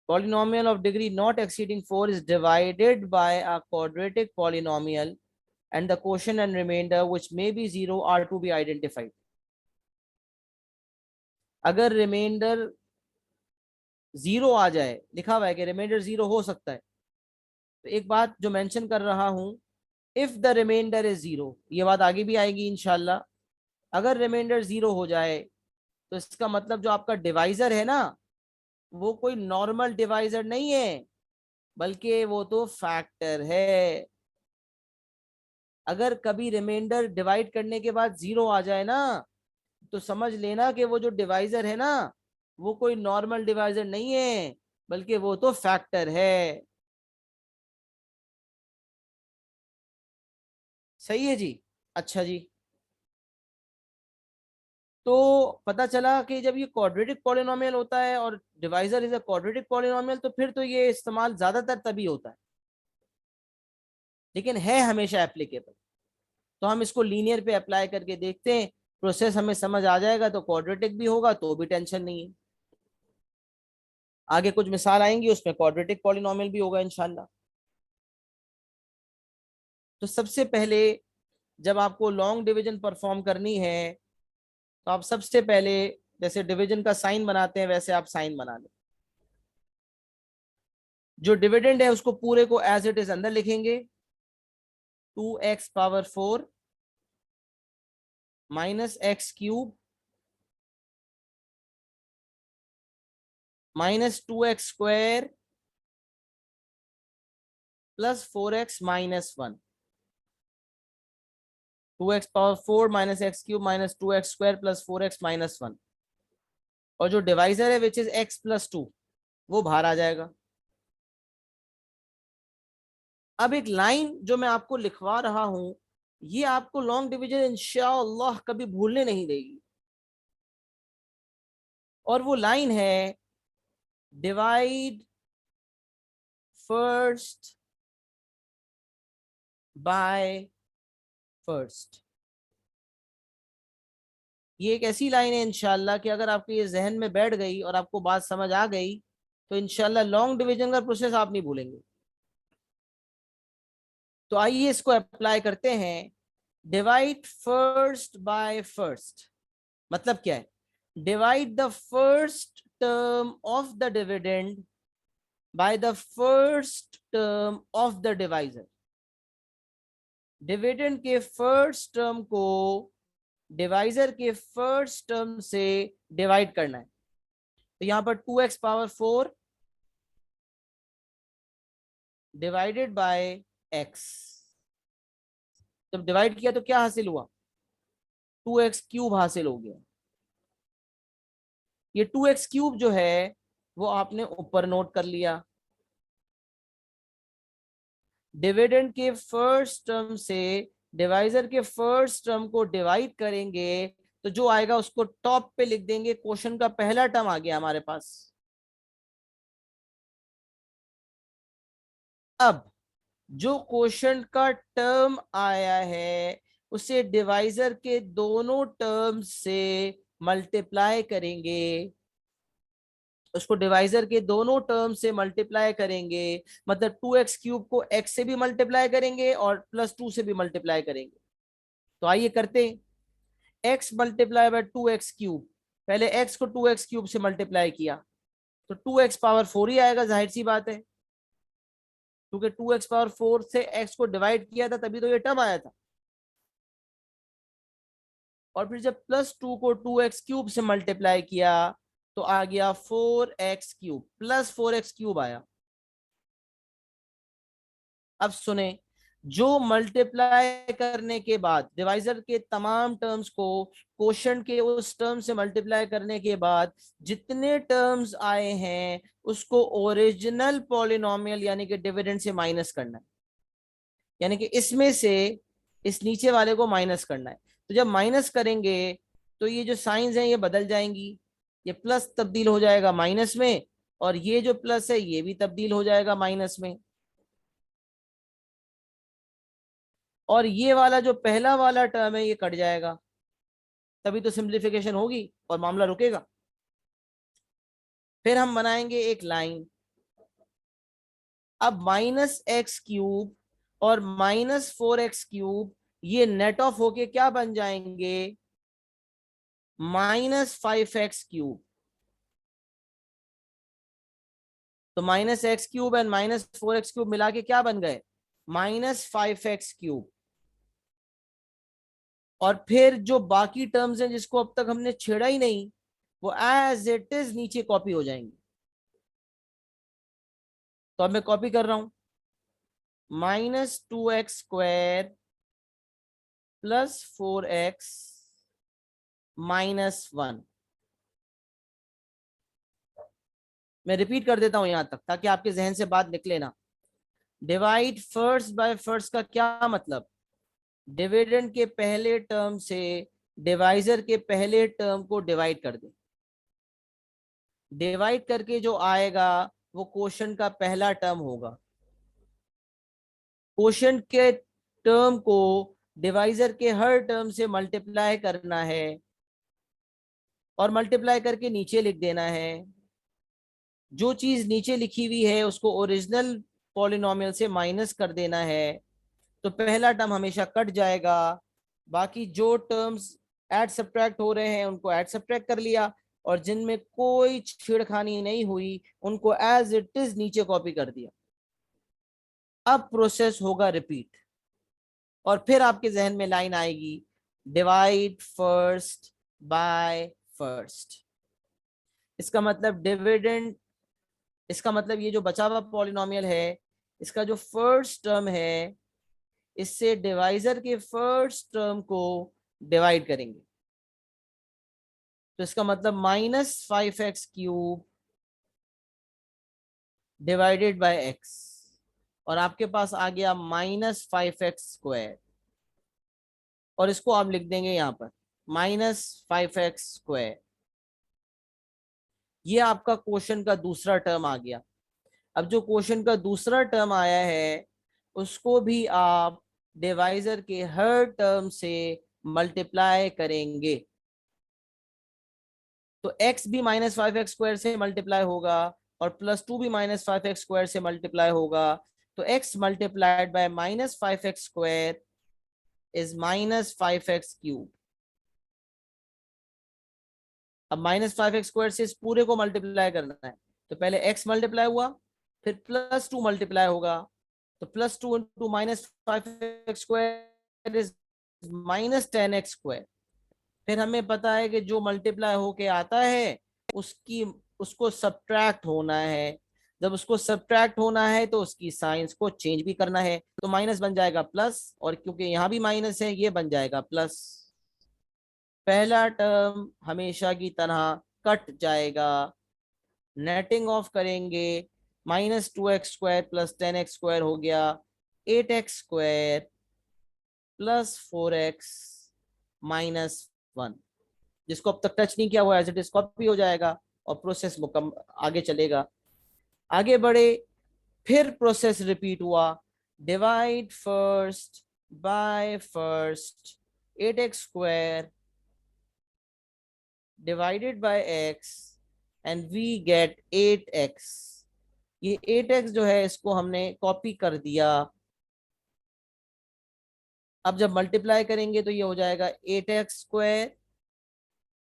Polynomial of degree not exceeding 4 is divided by a quadratic polynomial and the quotient and remainder which may be 0 are to be identified. अगर रिमाइंडर 0 आ जाए, लिखा हुआ है कि रिमाइंडर 0 हो सकता है, तो एक बात जो मेंशन कर रहा हूं, इफ द रिमाइंडर इज 0, ये बात आगे भी आएगी इंशाल्लाह। अगर रिमाइंडर 0 हो जाए तो इसका मतलब जो आपका डिवाइजर है ना, वो कोई नॉर्मल डिवाइजर नहीं है, बल्कि वो तो फैक्टर है। अगर कभी रिमाइंडर डिवाइड करने के बाद 0 आ जाए ना, तो समझ लेना कि वो जो डिवाइजर है ना, वो कोई नॉर्मल डिवाइजर नहीं है, बल्कि वो तो फैक्टर है। सही है जी। अच्छा जी, तो पता चला कि जब ये क्वाड्रेटिक पॉलिनोमियल होता है और divisor is a quadratic polynomial, तो फिर तो ये इस्तेमाल ज्यादातर तभी होता है, लेकिन है हमेशा एप्लीकेबल। तो हम इसको लीनियर पे अप्लाई करके देखते हैं, प्रोसेस हमें समझ आ जाएगा तो क्वाड्रेटिक भी होगा तो भी टेंशन नहीं है। आगे कुछ मिसाल आएंगी उसमें क्वाड्रेटिक पॉलिनोमियल भी होगा इंशाल्लाह। तो सबसे पहले जब आपको लॉन्ग डिवीजन परफॉर्म करनी है, तो आप सबसे पहले जैसे डिवीजन का साइन बनाते हैं वैसे आप साइन बना लें। जो डिविडेंड है उसको पूरे को एज इट इज अंदर लिखेंगे, 2x⁴ minus x³ minus 2x² plus 4x−1। 2x⁴ minus x³ minus 2x² plus 4x−1, और जो डिवाइजर है विच इज x+2, वो बाहर आ जाएगा। अब एक लाइन जो मैं आपको लिखवा रहा हूं, ये आपको लॉन्ग डिवीजन इंशाअल्लाह कभी भूलने नहीं देगी, और वो लाइन है डिवाइड फर्स्ट बाय फर्स्ट। ये एक ऐसी लाइन है इंशाल्लाह कि अगर आपके ये जहन में बैठ गई और आपको बात समझ आ गई, तो इंशाल्लाह लॉन्ग डिवीजन का प्रोसेस आप नहीं भूलेंगे। तो आइए इसको अप्लाई करते हैं। डिवाइड फर्स्ट बाय फर्स्ट मतलब क्या है? Divide the first term of the dividend by the first term of the divisor. Dividend के फर्स्ट टर्म को डिवाइजर के फर्स्ट टर्म से डिवाइड करना है। तो यहां पर 2x⁴ डिवाइडेड बाय x। जब डिवाइड किया तो क्या हासिल हुआ? 2x³ हासिल हो गया। ये 2x³ जो है वो आपने ऊपर नोट कर लिया। डिविडेंड के फर्स्ट टर्म से डिवाइजर के फर्स्ट टर्म को डिवाइड करेंगे, तो जो आएगा उसको टॉप पे लिख देंगे। क्वेश्चन का पहला टर्म आ गया हमारे पास। अब जो क्वेश्चन का टर्म आया है उसे डिवाइजर के दोनों टर्म से मल्टीप्लाई करेंगे। उसको डिवाइजर के दोनों टर्म से मल्टीप्लाई करेंगे, मतलब 2x³ को x से भी मल्टीप्लाई करेंगे और +2 से भी मल्टीप्लाई करेंगे। तो आइए करते हैं। x multiply by 2x³। पहले x को 2x³ से मल्टीप्लाई किया तो 2x⁴ ही आएगा, जाहिर सी बात है, क्योंकि 2x⁴ से x को डिवाइड किया था तभी तो ये टर्म आया था। और फिर जब +2 को 2x³ से मल्टीप्लाई किया तो आ गया 4x³ प्लस 4x³ आया। अब सुने, जो मल्टीप्लाई करने के बाद डिवाइजर के तमाम टर्म्स को क्वोशंट के उस टर्म से मल्टीप्लाई करने के बाद जितने टर्म्स आए हैं उसको ओरिजिनल पॉलिनोमियल यानी कि डिविडेंड से माइनस करना है, यानी कि इसमें से इस नीचे वाले को माइनस करना है। तो जब माइनस करेंगे तो ये जो साइंस हैं ये बदल जाएंगी, ये प्लस तब्दील हो जाएगा माइनस में, और ये जो प्लस है ये भी तब्दील हो जाएगा माइनस में। और ये वाला जो पहला वाला टर्म है ये कट जाएगा, तभी तो सिंप्लीफिकेशन होगी और मामला रुकेगा। फिर हम बनाएंगे एक लाइन। अब -x³ और -4x³ ये नेट ऑफ होके क्या बन जाएंगे, -5x³। तो -x³ एंड -4x³ मिला के क्या बन गए, -5x³। और फिर जो बाकी टर्म्स हैं जिसको अब तक हमने छेड़ा ही नहीं, वो एज इट इज नीचे कॉपी हो जाएंगे। तो अब मैं कॉपी कर रहा हूं, -2x² + 4x -1। मैं रिपीट कर देता हूं यहां तक ताकि आपके जहन से बात निकले ना। डिवाइड फर्स्ट बाय फर्स्ट का क्या मतलब, डिविडेंड के पहले टर्म से डिवाइजर के पहले टर्म को डिवाइड कर दे। डिवाइड करके जो आएगा वो क्वोशंट का पहला टर्म होगा। क्वोशंट के टर्म को डिवाइजर के हर टर्म से मल्टीप्लाई करना है और मल्टीप्लाई करके नीचे लिख देना है। जो चीज नीचे लिखी हुई है उसको ओरिजिनल पॉलिनोमियल से माइनस कर देना है। तो पहला टर्म हमेशा कट जाएगा, बाकी जो टर्म्स ऐड सब्ट्रैक्ट हो रहे हैं उनको ऐड सब्ट्रैक्ट कर लिया, और जिनमें कोई छेड़खानी नहीं हुई उनको एज इट इज नीचे कॉपी कर दिया। अब प्रोसेस होगा रिपीट, और फिर आपके जहन में लाइन आएगी, डिवाइड फर्स्ट बाय फर्स्ट। इसका मतलब डिविडेंड, इसका मतलब ये जो बचा हुआ पॉलिनोमियल है इसका जो फर्स्ट टर्म है इससे डिवाइजर के फर्स्ट टर्म को डिवाइड करेंगे। तो इसका मतलब -5x³ डिवाइडेड बाय x, और आपके पास आ गया -5x²। और इसको आप लिख देंगे यहां पर -5x²। ये आपका क्वेश्चन का दूसरा टर्म आ गया। अब जो क्वेश्चन का दूसरा टर्म आया है उसको भी आप डिवाइजर के हर टर्म से मल्टीप्लाई करेंगे। तो x भी -5x² से मल्टीप्लाई होगा और +2 भी -5x² से मल्टीप्लाई होगा। तो x multiplied by -5x² is -5x³। अब -5x² से इस पूरे को मल्टीप्लाई करना है, तो पहले x मल्टीप्लाई हुआ फिर +2 मल्टीप्लाई होगा। तो +2 इंटू -5x² इज -10x²। फिर हमें पता है कि जो मल्टीप्लाई होके आता है उसकी उसको सब्ट्रैक्ट होना है। जब उसको सब्ट्रैक्ट होना है तो उसकी साइंस को चेंज भी करना है, तो माइनस बन जाएगा प्लस, और क्योंकि यहां भी माइनस है ये बन जाएगा प्लस। पहला टर्म हमेशा की तरह कट जाएगा, नेटिंग ऑफ करेंगे, -2x² + 10x² हो गया 8x² + 4x -1, जिसको अब तक टच नहीं किया हुआ एज इट इज कॉपी हो जाएगा और प्रोसेस आगे चलेगा। आगे बढ़े, फिर प्रोसेस रिपीट हुआ, divide first by first 8x² divided by x and we get 8x। ये 8x जो है इसको हमने कॉपी कर दिया। अब जब मल्टीप्लाई करेंगे तो ये हो जाएगा 8x²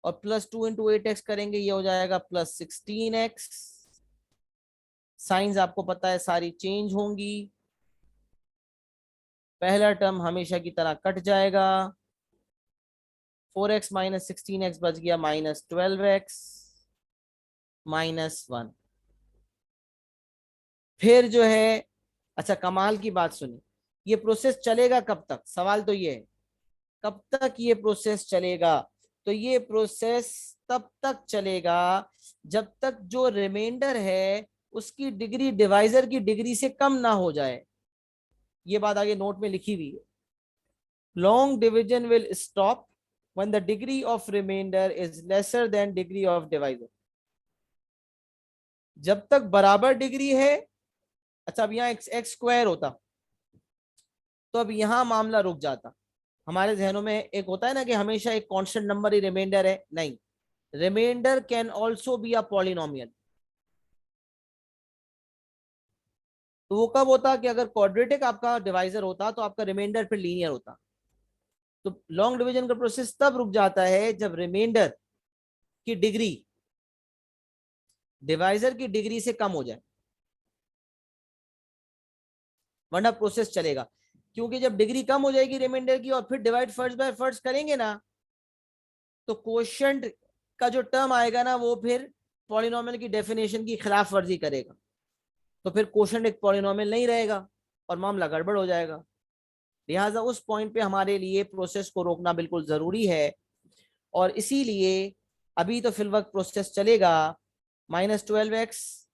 और +2 इंटू 8x करेंगे ये हो जाएगा +16x। साइंस आपको पता है सारी चेंज होंगी। पहला टर्म हमेशा की तरह कट जाएगा, 4x - 16x बच गया -12x -1। फिर जो है, अच्छा कमाल की बात सुनिए, ये प्रोसेस चलेगा कब तक, सवाल तो ये है कब तक ये प्रोसेस चलेगा। तो ये प्रोसेस तब तक चलेगा जब तक जो रिमाइंडर है उसकी डिग्री डिवाइजर की डिग्री से कम ना हो जाए। ये बात आगे नोट में लिखी हुई है, long division will stop when the degree of remainder is lesser than degree of divisor। जब तक बराबर डिग्री है, अच्छा अब यहाँ x² होता, तो अब यहाँ मामला रुक जाता। हमारे जहनों में एक होता है ना कि हमेशा एक कांस्टेंट नंबर ही रिमाइंडर है, नहीं, remainder can also be a polynomial. तो वो कब होता कि अगर क्वाड्रेटिक आपका डिवाइजर होता तो आपका रिमाइंडर फिर लीनियर होता। तो लॉन्ग डिवीजन का प्रोसेस तब रुक जाता है जब रिमाइंडर की डिग्री डिवाइजर की डिग्री से कम हो जाए, वरना प्रोसेस चलेगा। क्योंकि जब डिग्री कम हो जाएगी रिमाइंडर की और फिर डिवाइड फर्स्ट बाय फर्स्ट करेंगे ना, तो क्वोशिएंट का जो टर्म आएगा ना वो फिर पॉलिनोमियल की डेफिनेशन की खिलाफ वर्जी करेगा। तो फिर क्वोशिएंट एक पॉलिनोमियल नहीं रहेगा और मामला गड़बड़ हो जाएगा। लिहाजा उस पॉइंट पे हमारे लिए प्रोसेस को रोकना बिल्कुल जरूरी है। और इसीलिए अभी तो फिल वक्त प्रोसेस चलेगा, -12x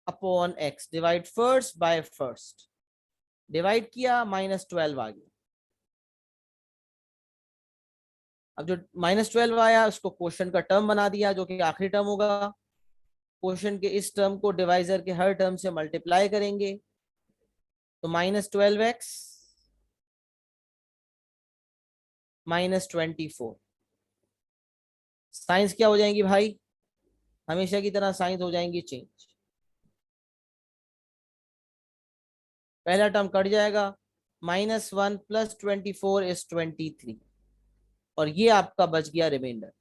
upon x, divide first by first, divide किया -12 आ गया। अब जो -12 आया उसको क्वोशिएंट का टर्म बना दिया जो कि आखिरी टर्म होगा। क्वोशिएंट के इस टर्म को डिवाइजर के हर टर्म से मल्टीप्लाई करेंगे, तो -12x -24, साइंस क्या हो जाएंगी भाई, हमेशा की तरह साइंस हो जाएंगी चेंज। पहला टर्म कट जाएगा, -1 + 24 = 23, और ये आपका बच गया remainder.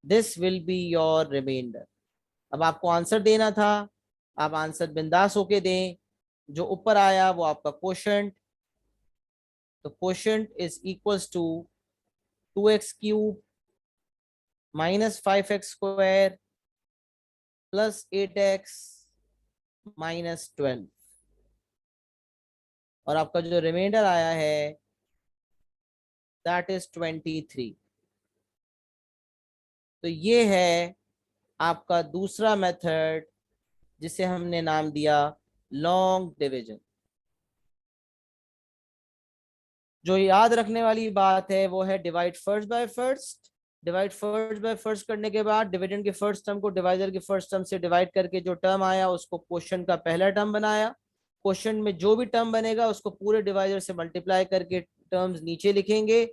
This will be your remainder. अब आपको आंसर देना था, आप आंसर बिंदास होके दें। जो ऊपर आया वो आपका क्वोशिएंट, तो quotient is equals to 2x³ -5x² +8x -12, और आपका जो रिमाइंडर आया है दैट इज 23। तो ये है आपका दूसरा मेथड जिसे हमने नाम दिया लॉन्ग डिवीजन। जो याद रखने वाली बात है वो है divide first by first. Divide first by first करने के बाद डिविडेंड के फर्स्ट टर्म को डिवाइजर के फर्स्ट टर्म से डिवाइड करके जो टर्म आया उसको क्वोशिएंट का पहला टर्म बनाया। क्वोशिएंट में जो भी टर्म बनेगा उसको पूरे डिवाइजर से मल्टीप्लाई करके टर्म्स नीचे लिखेंगे,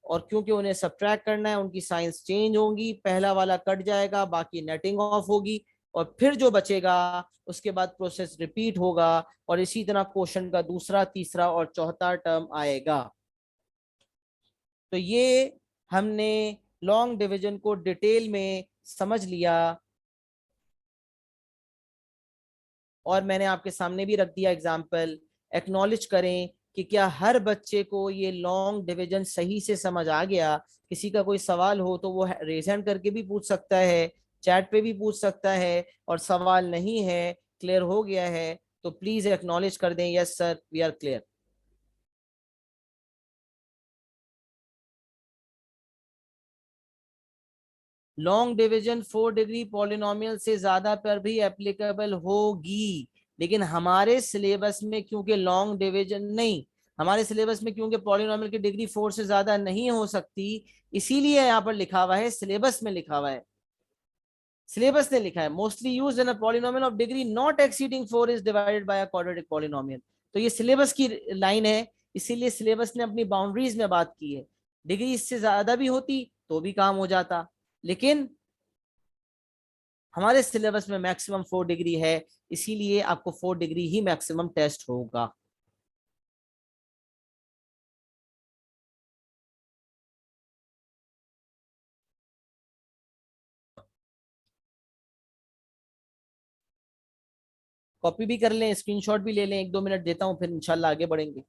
और क्योंकि उन्हें सब्ट्रैक्ट करना है उनकी साइंस चेंज होंगी, पहला वाला कट जाएगा, बाकी नेटिंग ऑफ होगी, और फिर जो बचेगा उसके बाद प्रोसेस रिपीट होगा, और इसी तरह क्वेश्चन का दूसरा, तीसरा और चौथा टर्म आएगा। तो ये हमने लॉन्ग डिवीजन को डिटेल में समझ लिया, और मैंने आपके सामने भी रख दिया एग्जाम्पल। एक्नॉलेज करें कि क्या हर बच्चे को ये लॉन्ग डिवीजन सही से समझ आ गया। किसी का कोई सवाल हो तो वो रेज हैंड करके भी पूछ सकता है, चैट पे भी पूछ सकता है, और सवाल नहीं है, क्लियर हो गया है, तो प्लीज एक्नॉलेज कर दें, yes sir we are clear. Long division 4 degree polynomial से ज्यादा पर भी एप्लीकेबल होगी, लेकिन हमारे सिलेबस में क्योंकि लॉन्ग डिवीजन नहीं, हमारे सिलेबस में क्योंकि पॉलिनोमियल की डिग्री 4 से ज्यादा नहीं हो सकती, इसीलिए यहाँ पर लिखा हुआ है, सिलेबस में लिखा हुआ है, सिलेबस ने लिखा है mostly used in a polynomial of degree not exceeding 4 is divided bye a quadratic polynomial. तो ये सिलेबस की लाइन है, इसीलिए सिलेबस ने अपनी बाउंड्रीज में बात की है। डिग्री इससे ज्यादा भी होती तो भी काम हो जाता, लेकिन हमारे सिलेबस में मैक्सिमम 4 डिग्री है, इसीलिए आपको 4 डिग्री ही मैक्सिमम टेस्ट होगा। कॉपी भी कर लें, स्क्रीनशॉट भी ले लें, 1-2 मिनट देता हूं, फिर इंशाल्लाह आगे बढ़ेंगे।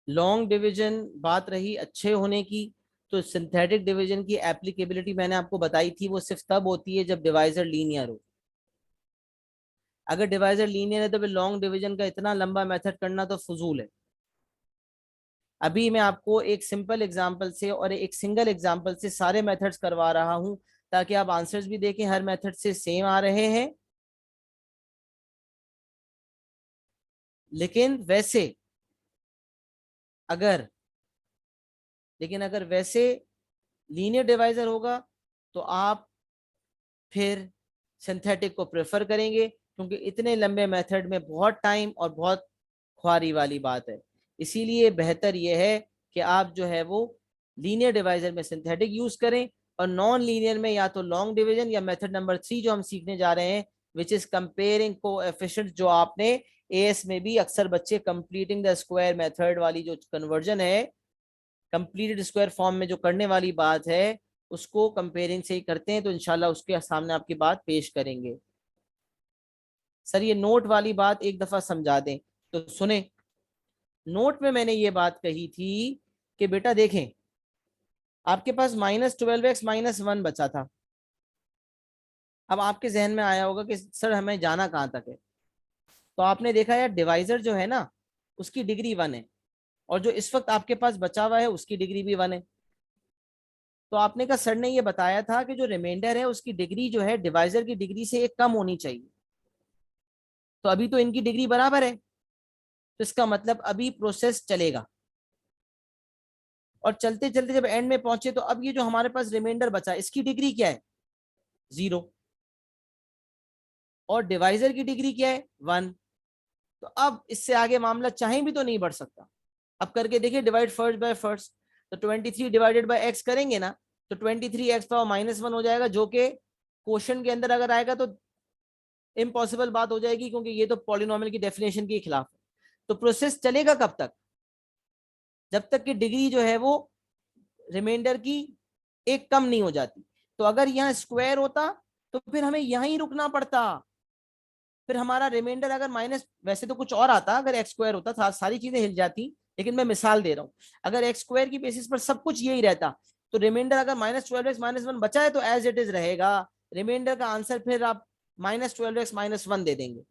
लॉन्ग डिवीजन बात रही अच्छे होने की, तो सिंथेटिक डिवीजन की एप्लीकेबिलिटी मैंने आपको बताई थी, वो सिर्फ तब होती है जब डिवाइजर लीनियर हो। अगर डिवाइजर लीनियर है तो फिर लॉन्ग डिवीजन का इतना लंबा मेथड करना तो फजूल है। अभी मैं आपको एक सिंपल एग्जांपल से और एक सिंगल एग्जांपल से सारे मेथड्स करवा रहा हूं, ताकि आप आंसर्स भी देखें हर मेथड से सेम आ रहे हैं। लेकिन वैसे अगर लेकिन अगर वैसे लीनियर डिवाइजर होगा तो आप फिर सिंथेटिक को प्रेफर करेंगे, क्योंकि इतने लंबे मेथड में बहुत टाइम और बहुत ख्वारी वाली बात है। इसीलिए बेहतर यह है कि आप जो है वो लीनियर डिवाइजर में सिंथेटिक यूज करें, और नॉन लीनियर में या तो लॉन्ग डिवीजन या मेथड नंबर 3 जो हम सीखने जा रहे हैं, विच इज कंपेयरिंग कोएफिशिएंट, जो आपने एएस में भी अक्सर बच्चे कंप्लीटिंग द स्क्वायर मेथड वाली जो कन्वर्जन है, कंप्लीटेड स्क्वायर फॉर्म में जो करने वाली बात है, उसको कंपेयरिंग से ही करते हैं। तो इंशाल्लाह उसके सामने आपकी बात पेश करेंगे। सर ये नोट वाली बात एक दफा समझा दें तो सुने। नोट में मैंने ये बात कही थी कि बेटा देखें, आपके पास -12x-1 बचा था। अब आपके जहन में आया होगा कि सर हमें जाना कहाँ तक है। तो आपने देखा यार, डिवाइजर जो है ना, उसकी डिग्री 1 है, और जो इस वक्त आपके पास बचा हुआ है उसकी डिग्री भी 1 है। तो आपने कहा सर ने ये बताया था कि जो रिमाइंडर है उसकी डिग्री जो है डिवाइजर की डिग्री से एक कम होनी चाहिए। तो अभी तो इनकी डिग्री बराबर है, तो इसका मतलब अभी प्रोसेस चलेगा। और चलते चलते जब एंड में पहुंचे तो अब ये जो हमारे पास रिमाइंडर बचा इसकी डिग्री क्या है, 0, और डिवाइजर की डिग्री क्या है, 1। तो अब इससे आगे मामला चाहे भी तो नहीं बढ़ सकता। अब करके देखिए, डिवाइड फर्स्ट बाय फर्स्ट। तो 23 डिवाइडेड बाय एक्स करेंगे ना, तो 23x⁻−1 हो जाएगा, जो कि क्वेश्चन के अंदर अगर आएगा तो इम्पॉसिबल बात हो जाएगी, क्योंकि ये तो पॉलिनोमियल की डेफिनेशन के खिलाफ है। तो प्रोसेस चलेगा कब तक, जब तक कि डिग्री जो है वो रिमाइंडर की एक कम नहीं हो जाती। तो अगर यहाँ स्क्वायर होता तो फिर हमें यहीं रुकना पड़ता, फिर हमारा रिमाइंडर अगर माइनस, वैसे तो कुछ और आता अगर एक्स स्क्वायर होता था, सारी चीजें हिल जाती। लेकिन मैं मिसाल दे रहा हूं, अगर एक्स स्क्वायर की बेसिस पर सब कुछ यही रहता, तो रिमाइंडर अगर -12x-1 बचा है तो एज इट इज रहेगा। रिमाइंडर का आंसर फिर आप -12x-1 दे देंगे,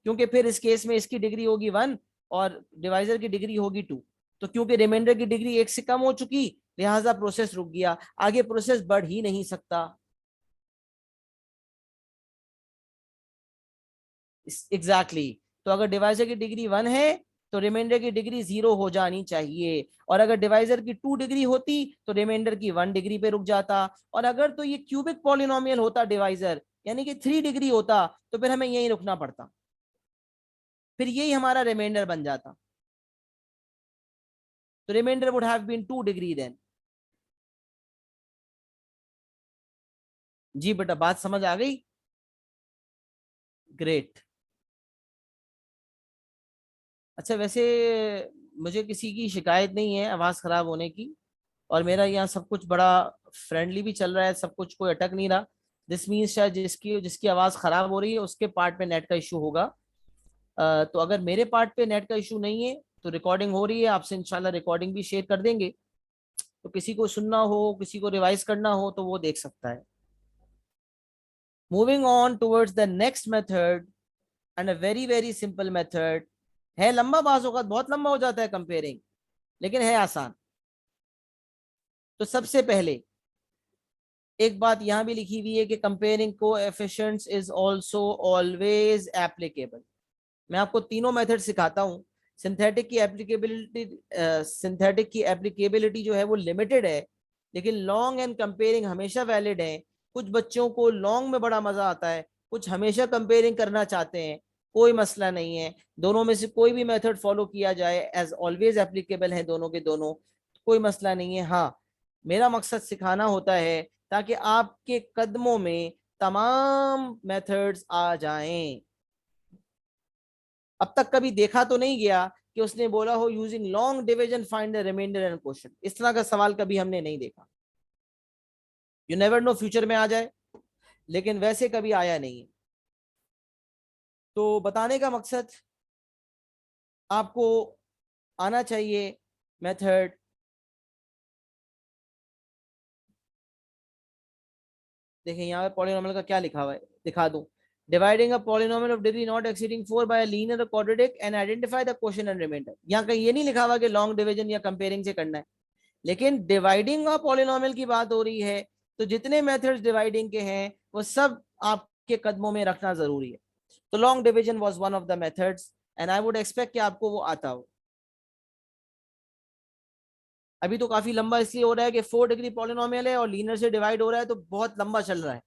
क्योंकि फिर इस केस में इसकी डिग्री होगी 1 और डिवाइजर की डिग्री होगी 2। तो क्योंकि रिमाइंडर की डिग्री 1 से कम हो चुकी, लिहाजा प्रोसेस रुक गया, आगे प्रोसेस बढ़ ही नहीं सकता। एग्जैक्टली तो अगर डिवाइजर की डिग्री 1 है तो रिमाइंडर की डिग्री 0 हो जानी चाहिए, और अगर डिवाइजर की 2 डिग्री होती तो रिमाइंडर की 1 डिग्री पे रुक जाता। और अगर तो ये क्यूबिक पॉलिनोमियल होता डिवाइजर, यानी कि 3 डिग्री होता, तो फिर हमें यहीं रुकना पड़ता, फिर यही हमारा रिमाइंडर बन जाता। तो remainder would have been 2 degree then. जी बेटा, बात समझ आ गई? ग्रेट। अच्छा वैसे मुझे किसी की शिकायत नहीं है आवाज़ ख़राब होने की, और मेरा यहाँ सब कुछ बड़ा फ्रेंडली भी चल रहा है, सब कुछ कोई अटक नहीं रहा। दिस मीन्स शायद जिसकी जिसकी आवाज़ ख़राब हो रही है उसके पार्ट पे नेट का इशू होगा। तो अगर मेरे पार्ट पे नेट का इशू नहीं है तो रिकॉर्डिंग हो रही है, आपसे इंशाल्लाह रिकॉर्डिंग भी शेयर कर देंगे। तो किसी को सुनना हो, किसी को रिवाइज करना हो तो वो देख सकता है। Moving on towards the next method, and a very very simple method. है लंबा, बाज होगा बहुत लंबा हो जाता है कंपेयरिंग, लेकिन है आसान। तो सबसे पहले एक बात यहां भी लिखी हुई है कि comparing coefficients is also always applicable. मैं आपको तीनों मेथड सिखाता हूं। सिंथेटिक की एप्लीकेबिलिटी जो है वो लिमिटेड है, लेकिन लॉन्ग एंड कंपेयरिंग हमेशा वैलिड है। कुछ बच्चों को लॉन्ग में बड़ा मजा आता है, कुछ हमेशा कंपेयरिंग करना चाहते हैं, कोई मसला नहीं है। दोनों में से कोई भी मेथड फॉलो किया जाए एज ऑलवेज एप्लीकेबल है दोनों के दोनों, कोई मसला नहीं है। हाँ, मेरा मकसद सिखाना होता है ताकि आपके कदमों में तमाम मेथड्स आ जाएं। अब तक कभी देखा तो नहीं गया कि उसने बोला हो using long division find the remainder and quotient, इस तरह का सवाल कभी हमने नहीं देखा। यू नेवर नो, फ्यूचर में आ जाए, लेकिन वैसे कभी आया नहीं है। तो बताने का मकसद, आपको आना चाहिए मेथड। देखें यहाँ पे पॉलिनोमियल का क्या लिखा हुआ है, दिखा दूं। Dividing a polynomial of degree not exceeding 4 by a linear or quadratic and identify the quotient and remainder. यहाँ कहीं ये नहीं लिखा हुआ कि लॉन्ग डिवीजन या कंपेयरिंग से करना है, लेकिन डिवाइडिंग ऑफ पॉलिनोमियल की बात हो रही है, तो जितने मेथड्स डिवाइडिंग के हैं वो सब आपके कदमों में रखना जरूरी है. तो long division was one of the methods and I would expect कि आपको वो आता हो. अभी तो काफी लंबा इसलिए हो रहा है कि 4 डिग्री पॉलिनोमियल है और लीनियर से डिवाइड हो रहा है, तो बहुत लंबा चल रहा है.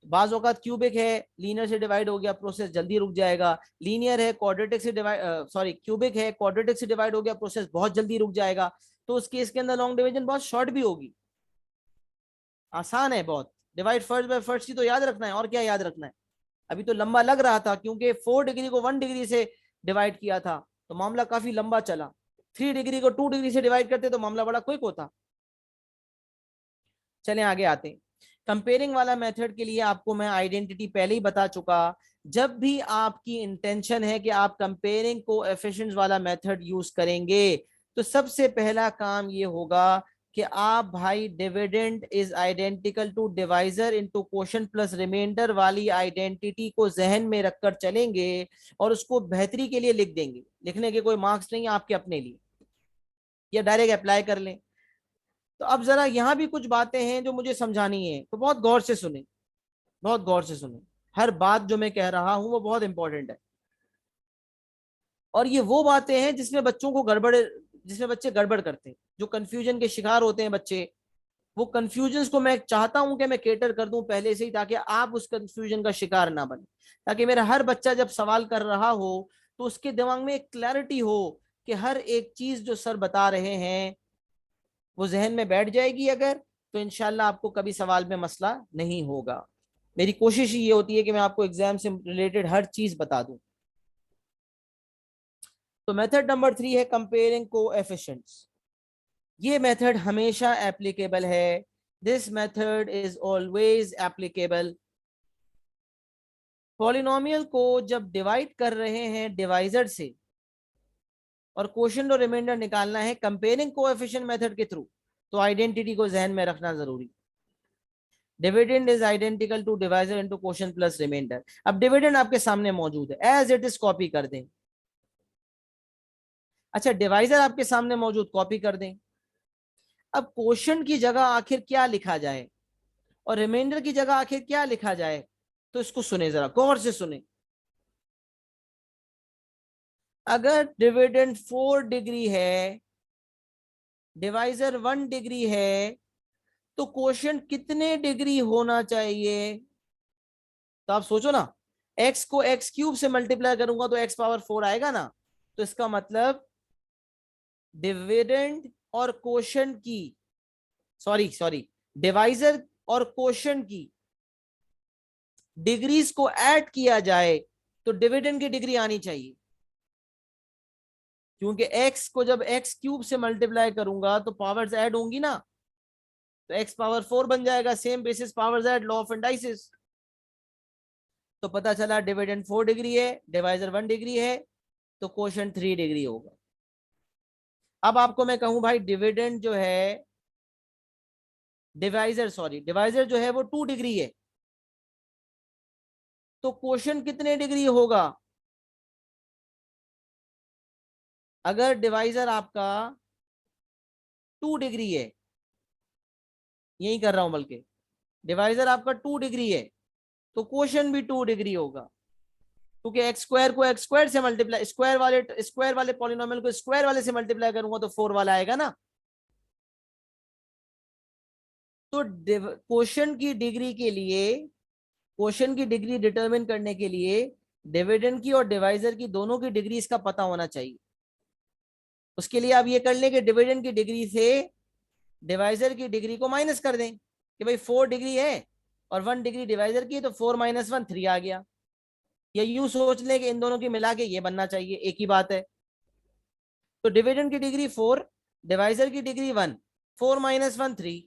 बाज औकात क्यूबिक है, लीनियर से डिवाइड हो गया, प्रोसेस जल्दी रुक जाएगा. लीनियर है, क्वाड्रेटिक से डिवाइड सॉरी क्यूबिक है, क्वाड्रेटिक से डिवाइड हो गया, प्रोसेस बहुत जल्दी रुक जाएगा. तो उस केस के अंदर लॉन्ग डिवीजन बहुत शॉर्ट भी होगी, आसान है बहुत. डिवाइड फर्स्ट बाय फर्स्ट ही तो याद रखना है, और क्या याद रखना है. अभी तो लंबा लग रहा था क्योंकि 4 डिग्री को 1 डिग्री से डिवाइड किया था, तो मामला काफी लंबा चला. 3 डिग्री को 2 डिग्री से डिवाइड करते तो मामला बड़ा क्विक होता. चलें आगे आते हैं. कंपेयरिंग वाला मेथड के लिए आपको मैं आइडेंटिटी पहले ही बता चुका. जब भी आपकी इंटेंशन है कि आप कंपेयरिंग कोएफिशिएंट्स वाला मेथड यूज करेंगे, तो सबसे पहला काम ये होगा कि आप भाई dividend is identical to divisor into quotient plus remainder वाली आइडेंटिटी को जहन में रखकर चलेंगे और उसको बेहतरी के लिए लिख देंगे. लिखने के कोई मार्क्स नहीं है आपके अपने लिए, या डायरेक्ट अप्लाई कर लें. तो अब जरा यहां भी कुछ बातें हैं जो मुझे समझानी है, तो बहुत गौर से सुने, बहुत गौर से सुने. हर बात जो मैं कह रहा हूं वो बहुत इंपॉर्टेंट है. और ये वो बातें हैं जिसमें बच्चों को गड़बड़, जिसमें बच्चे गड़बड़ करते हैं, जो कंफ्यूजन के शिकार होते हैं बच्चे. वो कंफ्यूजन को मैं चाहता हूं कि मैं केटर कर दूं पहले से ही, ताकि आप उस कंफ्यूजन का शिकार ना बने, ताकि मेरा हर बच्चा जब सवाल कर रहा हो तो उसके दिमाग में एक क्लैरिटी हो कि हर एक चीज जो सर बता रहे हैं वो जहन में बैठ जाएगी अगर, तो इंशाल्लाह आपको कभी सवाल में मसला नहीं होगा. मेरी कोशिश ये होती है कि मैं आपको एग्जाम से रिलेटेड हर चीज बता दूं. तो मेथड नंबर 3 है कंपेयरिंग कोएफिशिएंट्स. ये मेथड हमेशा एप्लीकेबल है. This method is always applicable. Polynomial को जब डिवाइड कर रहे हैं डिवाइजर से और क्वोशंट और रिमाइंडर निकालना है कंपेयरिंग कोएफिशिएंट मेथड के थ्रू, तो आइडेंटिटी को जहन में रखना जरूरी. Dividend is identical to divisor into quotient plus remainder. अब डिविडेंड आपके सामने मौजूद है, एज इट इज कॉपी कर दें. अच्छा, डिवाइजर आपके सामने मौजूद, कॉपी कर दें. अब क्वोशंट की जगह आखिर क्या लिखा जाए और रिमाइंडर की जगह आखिर क्या लिखा जाए, तो इसको सुने, जरा गौर से सुने. अगर डिविडेंड 4 डिग्री है, डिवाइजर 1 डिग्री है, तो क्वोशंट कितने डिग्री होना चाहिए. तो आप सोचो ना, x को x क्यूब से मल्टीप्लाई करूंगा तो x पावर 4 आएगा ना. तो इसका मतलब डिविडेंड और क्वोशंट की, सॉरी डिवाइजर और क्वोशंट की डिग्रीज को ऐड किया जाए तो डिविडेंड की डिग्री आनी चाहिए, क्योंकि x को जब x क्यूब से मल्टीप्लाई करूंगा तो पावर्स ऐड होंगी ना, तो x पावर 4 बन जाएगा. Same basis powers add, law of indices. तो पता चला डिविडेंड 4 डिग्री है, डिवाइजर 1 डिग्री है, तो क्वोशंट 3 डिग्री होगा. अब आपको मैं कहूं भाई डिविडेंड जो है, डिवाइजर जो है वो 2 डिग्री है, तो क्वोशंट कितने डिग्री होगा. अगर डिवाइजर आपका 2 डिग्री है, यही कर रहा हूं, बल्कि डिवाइजर आपका 2 डिग्री है, तो क्वोशंट भी 2 डिग्री होगा, क्योंकि एक्स स्क्वायर को एक्स स्क्वायर से मल्टीप्लाई, स्क्वायर वाले पॉलिनोमियल को स्क्वायर वाले से मल्टीप्लाई करूंगा तो 4 वाला आएगा ना. तो क्वोशंट की डिग्री के लिए, क्वोशंट की डिग्री डिटरमिन करने के लिए डिविडेंड की और डिवाइजर की दोनों की डिग्री इसका पता होना चाहिए. उसके लिए आप ये कर लें कि डिविडेंड की डिग्री से डिवाइजर की डिग्री को माइनस कर दें कि भाई 4 डिग्री है और 1 डिग्री डिवाइजर की, तो 4 - 1 3 आ गया. या यूं सोच लें कि इन दोनों की मिला के ये बनना चाहिए, एक ही बात है. तो डिविडेंड की डिग्री 4, डिवाइजर की डिग्री 1, 4 - 1 3,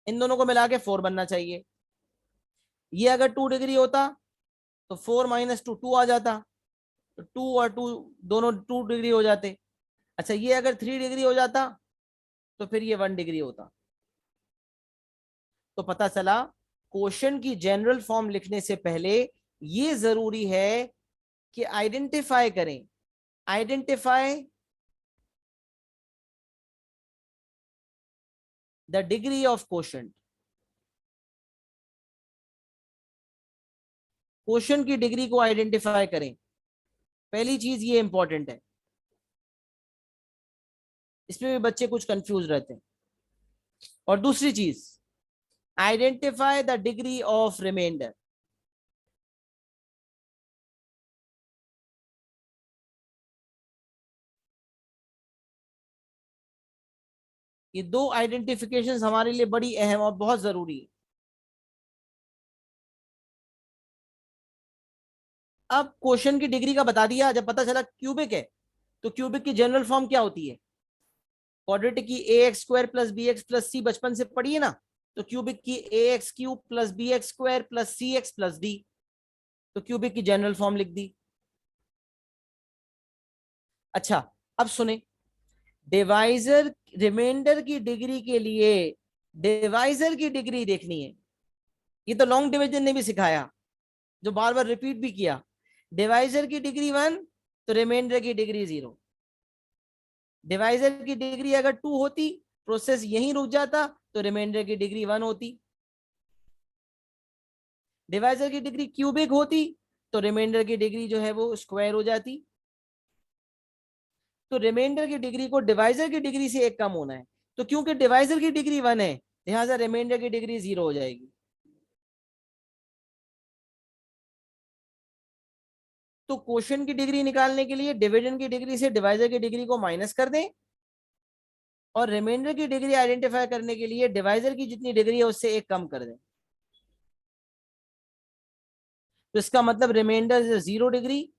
इन दोनों को मिला के 4 बनना चाहिए. ये अगर 2 डिग्री होता तो 4 - 2 2 आ जाता, तो 2 और 2 दोनों 2 डिग्री हो जाते. अच्छा, ये अगर 3 डिग्री हो जाता तो फिर ये 1 डिग्री होता. तो पता चला क्वेश्चन की जनरल फॉर्म लिखने से पहले ये जरूरी है कि आइडेंटिफाई करें, identify the degree of question, question की डिग्री को आइडेंटिफाई करें। पहली चीज ये इंपॉर्टेंट है, इसमें भी बच्चे कुछ कंफ्यूज रहते हैं। और दूसरी चीज, identify the degree of remainder. ये दो आइडेंटिफिकेशंस हमारे लिए बड़ी अहम और बहुत जरूरी है। अब क्वेश्चन की डिग्री का बता दिया, जब पता चला क्यूबिक है, तो क्यूबिक की जनरल फॉर्म क्या होती है? क्वाड्रेटिक की a x square plus b x plus c, बचपन से पढ़ी है ना। तो क्यूबिक की a x cube plus b x square plus c x plus d. तो क्यूबिक की जनरल फॉर्म लिख दी। अच्छा, अब सुने, डिवाइजर रिमाइंडर की डिग्री के लिए डिवाइजर की डिग्री देखनी है। ये तो लॉन्ग डिवीजन ने भी सिखाया, जो बार बार रिपीट भी किया। डिवाइजर की डिग्री 1 तो रिमाइंडर की डिग्री 0। डिवाइजर की डिग्री अगर 2 होती, प्रोसेस यहीं रुक जाता, तो रिमाइंडर की डिग्री 1 होती। डिवाइजर की डिग्री क्यूबिक होती तो रिमाइंडर की डिग्री जो है वो स्क्वायर हो जाती। तो रिमाइंडर की डिग्री को डिवाइजर की डिग्री से एक कम होना है। तो क्योंकि डिवाइजर की डिग्री 1 है, लिहाजा रिमाइंडर की डिग्री 0 हो जाएगी। तो क्वोशिएंट की डिग्री निकालने के लिए डिविडेंड की डिग्री से डिवाइजर की डिग्री को माइनस कर दें, और रिमाइंडर की डिग्री आइडेंटिफाई करने के लिए डिवाइजर की जितनी डिग्री है उससे एक कम कर दें। तो इसका मतलब remainder is 0 degree,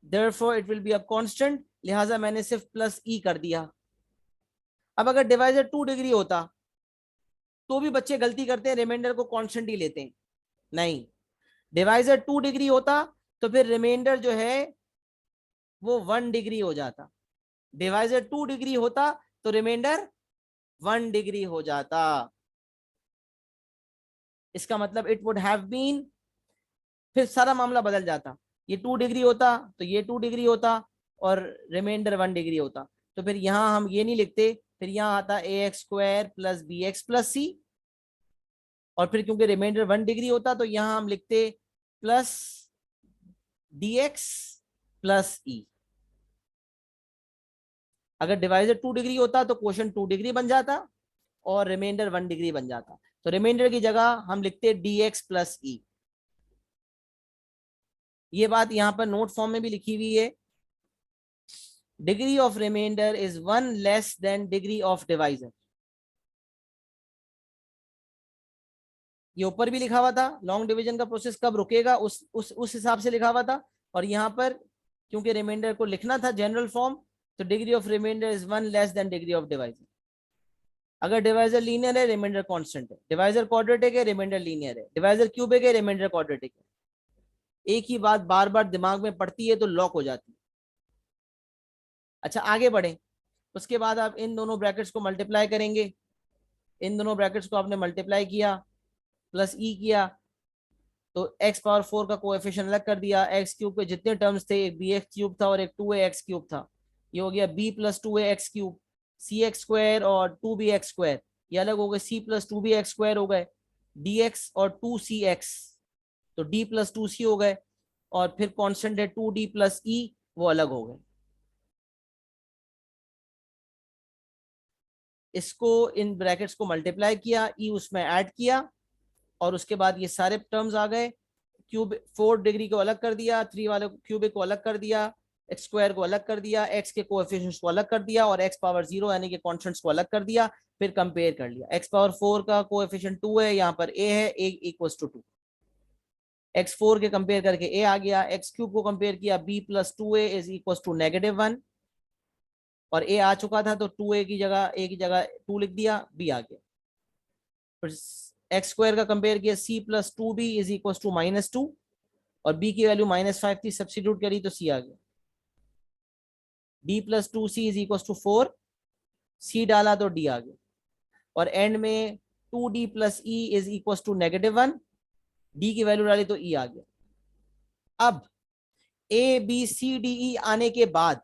therefore it will be a constant, लिहाजा मैंने सिर्फ प्लस ई कर दिया। अब अगर डिवाइजर 2 डिग्री होता, तो भी बच्चे गलती करते हैं, रिमाइंडर को कांस्टेंट ही लेते हैं। नहीं, डिवाइजर 2 डिग्री होता तो फिर रिमाइंडर जो है वो 1 डिग्री हो जाता। डिवाइजर 2 डिग्री होता तो रिमाइंडर 1 डिग्री हो जाता। इसका मतलब इट वुड हैव बीन, फिर सारा मामला बदल जाता। ये 2 डिग्री होता तो ये 2 डिग्री होता, और रिमाइंडर 1 डिग्री होता। तो फिर यहां हम ये नहीं लिखते, फिर यहां आता a x square plus b x plus c, और फिर क्योंकि रिमाइंडर 1 डिग्री होता तो यहां हम लिखते प्लस डी एक्स प्लस ई। अगर डिवाइजर 2 डिग्री होता तो क्वोशिएंट 2 डिग्री बन जाता और रिमाइंडर 1 डिग्री बन जाता। तो रिमाइंडर की जगह हम लिखते डी एक्स प्लस ई। ये बात यहां पर नोट फॉर्म में भी लिखी हुई है, degree of remainder is 1 less than degree of divisor. ये ऊपर भी लिखा हुआ था, लॉन्ग डिवीजन का प्रोसेस कब रुकेगा उस हिसाब से लिखा हुआ था। और यहाँ पर क्योंकि रिमाइंडर को लिखना था जनरल फॉर्म, तो degree of remainder is 1 less than degree of divisor. अगर डिवाइजर लीनियर है, रिमाइंडर कांस्टेंट है। डिवाइजर क्वाड्रेटिक है, रिमाइंडर लीनियर है। डिवाइजर क्यूबिक है, रिमाइंडर क्वाड्रेटिक है। एक ही बात बार बार दिमाग में पड़ती है तो लॉक हो जाती है। अच्छा, आगे बढ़े। उसके बाद आप इन दोनों ब्रैकेट्स को मल्टीप्लाई करेंगे। इन दोनों ब्रैकेट्स को आपने मल्टीप्लाई किया, प्लस ई किया, तो x पावर 4 का कोएफिशिएंट अलग कर दिया। एक्स क्यूब के जितने टर्म्स थे, एक बी एक्स क्यूब था और एक 2ax क्यूब था। ये हो गया b प्लस 2ax क्यूब, सी एक्स स्क्वायर और 2bx स्क्वायर, ये अलग हो गए, c प्लस 2bx स्क्वायर हो गए, dx और 2cx, तो d प्लस 2c हो गए, और फिर कांस्टेंट है 2d प्लस e, वो अलग हो गए। इसको इन ब्रैकेट्स को मल्टीप्लाई किया, e उसमें ऐड किया, और उसके बाद ये सारे टर्म्स आ गए। क्यूब 4 डिग्री को अलग कर दिया, 3 वाले क्यूबिक को अलग कर दिया, एक्स स्क्वायर को अलग कर दिया, एक्स के कोएफिशिएंट्स को अलग कर दिया, और एक्स पावर 0 यानी कि कांस्टेंट्स को अलग कर दिया। फिर कंपेयर कर लिया, एक्स पावर 4 का कोएफिशिएंट 2 है, यहाँ पर ए है, ए इक्वल्स टू 2। एक्स 4 के कंपेयर करके ए आ गया। एक्स क्यूब को कंपेयर किया, b plus 2a is equals to -1, और ए आ चुका था तो 2a की जगह 2 लिख दिया, बी आ गया। फिर एक्स स्क्वायर का कंपेयर किया, c plus 2b is equal to -2, और b की वैल्यू -5 थी, सब्स्टिट्यूट करी तो c आ गया। d plus 2c is equal to 4, c डाला तो d आ गया, और एंड में 2d plus e is equal to -1, d की वैल्यू डाली तो ई आ गया। अब A B C D E आने के बाद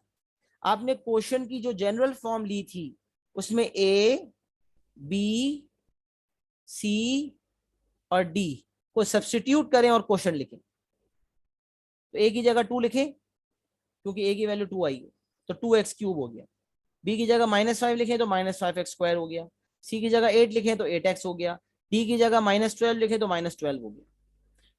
आपने क्वेश्चन की जो जनरल फॉर्म ली थी उसमें ए बी सी और डी को सब्स्टिट्यूट करें और क्वेश्चन लिखें। तो ए की जगह 2 लिखें क्योंकि ए की वैल्यू 2 आई है, तो 2x³ हो गया। बी की जगह -5 लिखें तो -5x² हो गया। सी की जगह 8 लिखें तो 8x हो गया। डी की जगह -12 लिखें तो -12 हो गया।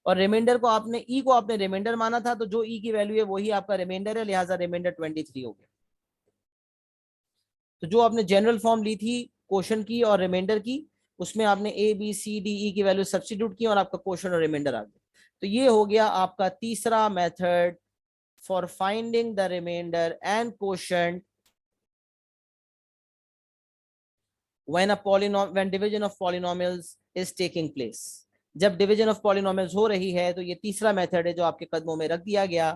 और रिमाइंडर को आपने ई को आपने रिमाइंडर माना था, तो जो ई की वैल्यू है वही आपका रिमाइंडर है, लिहाजा रिमाइंडर 23 हो गया। तो जो आपने जनरल फॉर्म ली थी क्वेश्चन की और रिमाइंडर की, उसमें आपने A B C D E की वैल्यू सब्स्टिट्यूट की और आपका क्वेश्चन और रिमाइंडर आ गया। तो ये हो गया आपका तीसरा method for finding the remainder and quotient when division of polynomials is taking place। जब डिवीजन ऑफ पॉलिनोमियल्स हो रही है तो ये तीसरा मेथड है जो आपके कदमों में रख दिया गया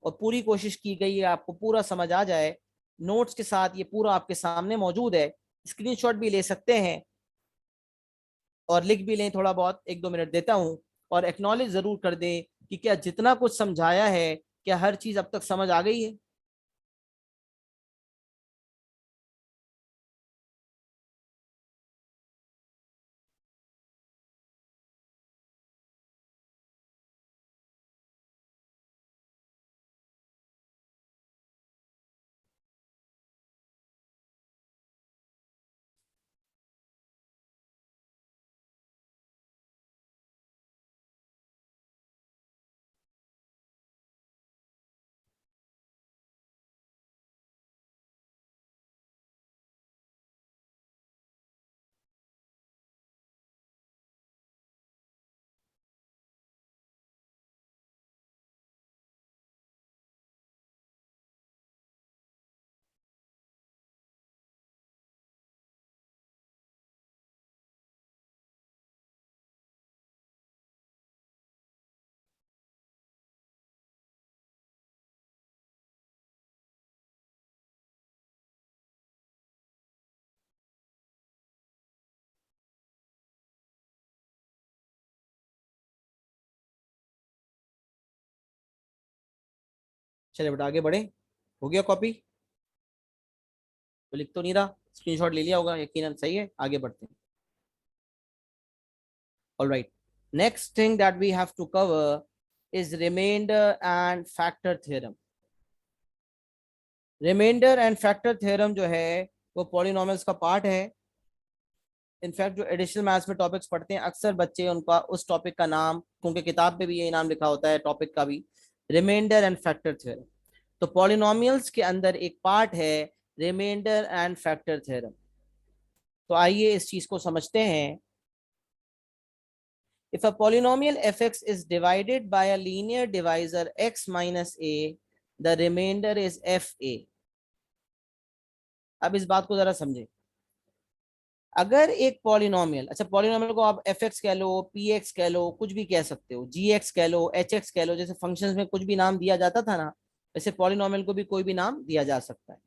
और पूरी कोशिश की गई है आपको पूरा समझ आ जाए। नोट्स के साथ ये पूरा आपके सामने मौजूद है, स्क्रीनशॉट भी ले सकते हैं और लिख भी लें, थोड़ा बहुत 1-2 मिनट देता हूं। और एक्नॉलेज जरूर कर दें कि क्या जितना कुछ समझाया है क्या हर चीज अब तक समझ आ गई है। चलिए बेटा आगे बढ़े। हो गया कॉपी? तो लिख तो नहीं रहा, स्क्रीनशॉट ले लिया होगा यकीनन, सही है, आगे बढ़ते हैं। All right. Next thing that we have to cover is remainder and factor theorem. Remainder and factor theorem जो है वो पॉलिनोमियल्स का पार्ट है। इनफैक्ट जो एडिशनल मैथ्स में टॉपिक्स पढ़ते हैं अक्सर बच्चे उनका उस टॉपिक का नाम, क्योंकि किताब पे भी ये नाम लिखा होता है टॉपिक का भी, रिमाइंडर एंड फैक्टर थ्योरम। तो पॉलिनोमियल्स के अंदर एक पार्ट है रिमाइंडर एंड फैक्टर थ्योरम। तो आइए इस चीज को समझते हैं। If a polynomial fx is divided by a linear divisor x minus a, the remainder is fa। अब इस बात को जरा समझे। अगर एक पॉलिनोमियल, अच्छा पॉलिनोमियल को आप fx कह लो, px कह लो, कुछ भी कह सकते हो, gx कह लो, hx कह लो, जैसे फंक्शंस में कुछ भी नाम दिया जाता था ना, वैसे पॉलिनोमियल को भी कोई भी नाम दिया जा सकता है।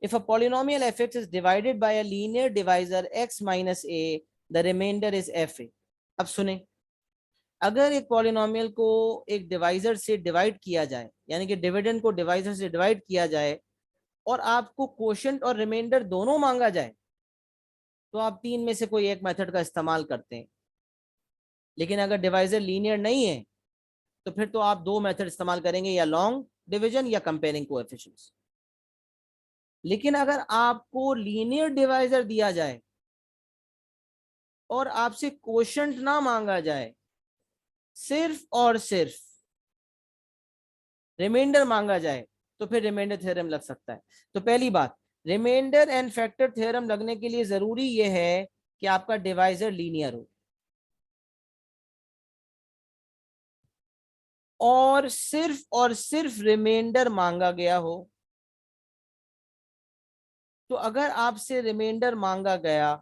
If a polynomial fx is divided by a linear divisor x minus a, the remainder is fa। अब सुने, अगर एक पॉलिनोमियल को एक डिवाइजर से डिवाइड किया जाए, यानी कि डिविडेंड को डिवाइजर से डिवाइड किया जाए और आपको क्वोशंट और रिमाइंडर दोनों मांगा जाए, तो आप तीन में से कोई एक मेथड का इस्तेमाल करते हैं। लेकिन अगर डिवाइजर लीनियर नहीं है तो फिर तो आप दो मेथड इस्तेमाल करेंगे, या लॉन्ग डिवीजन या कंपेयरिंग कोएफिशिएंट्स। लेकिन अगर आपको लीनियर डिवाइजर दिया जाए और आपसे क्वोशंट ना मांगा जाए, सिर्फ और सिर्फ रिमाइंडर मांगा जाए, तो फिर रिमाइंडर थ्योरम लग सकता है। तो पहली बात, रिमाइंडर एंड फैक्टर थ्योरम लगने के लिए जरूरी यह है कि आपका डिवाइजर लीनियर हो और सिर्फ रिमाइंडर मांगा गया हो। तो अगर आपसे रिमाइंडर मांगा गया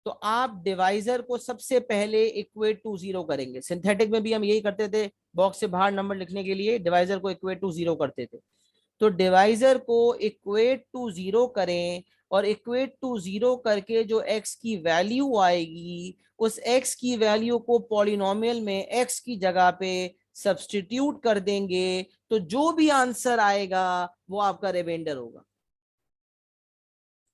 तो आप डिवाइजर को सबसे पहले इक्वेट टू 0 करेंगे। सिंथेटिक में भी हम यही करते थे, बॉक्स से बाहर नंबर लिखने के लिए डिवाइजर को इक्वेट टू 0 करते थे। तो डिवाइजर को इक्वेट टू 0 करें और इक्वेट टू 0 करके जो x की वैल्यू आएगी उस x की वैल्यू को पॉलिनोमियल में x की जगह पे सब्स्टिट्यूट कर देंगे तो जो भी आंसर आएगा वो आपका रिमाइंडर होगा।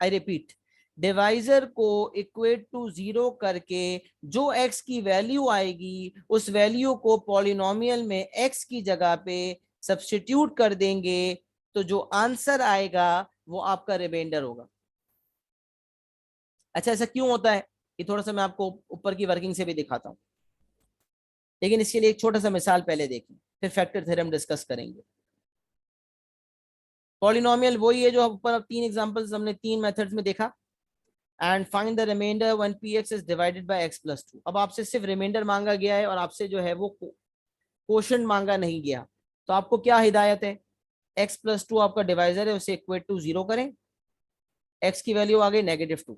आई रिपीट, डिवाइजर को इक्वेट टू 0 करके जो x की वैल्यू आएगी उस वैल्यू को पॉलिनोमियल में x की जगह पे सब्स्टिट्यूट कर देंगे तो जो आंसर आएगा वो आपका रिमाइंडर होगा। अच्छा, ऐसा क्यों होता है ये थोड़ा सा मैं आपको ऊपर की वर्किंग से भी दिखाता हूं, लेकिन इसके लिए एक छोटा सा मिसाल पहले देखें, फिर फैक्टर थ्योरम डिस्कस करेंगे। पॉलिनोमियल वही है जो ऊपर अब 3 एग्जांपल्स हमने 3 मेथड्स में देखा। And find the remainder when px is divided by x + 2। अब आपसे सिर्फ रिमाइंडर मांगा गया है और आपसे जो है वो क्वोशंट मांगा नहीं गया, तो आपको क्या हिदायत है, x + 2 आपका डिवाइजर है, उसे इक्वेट टू 0 करें, x की वैल्यू आ गई -2,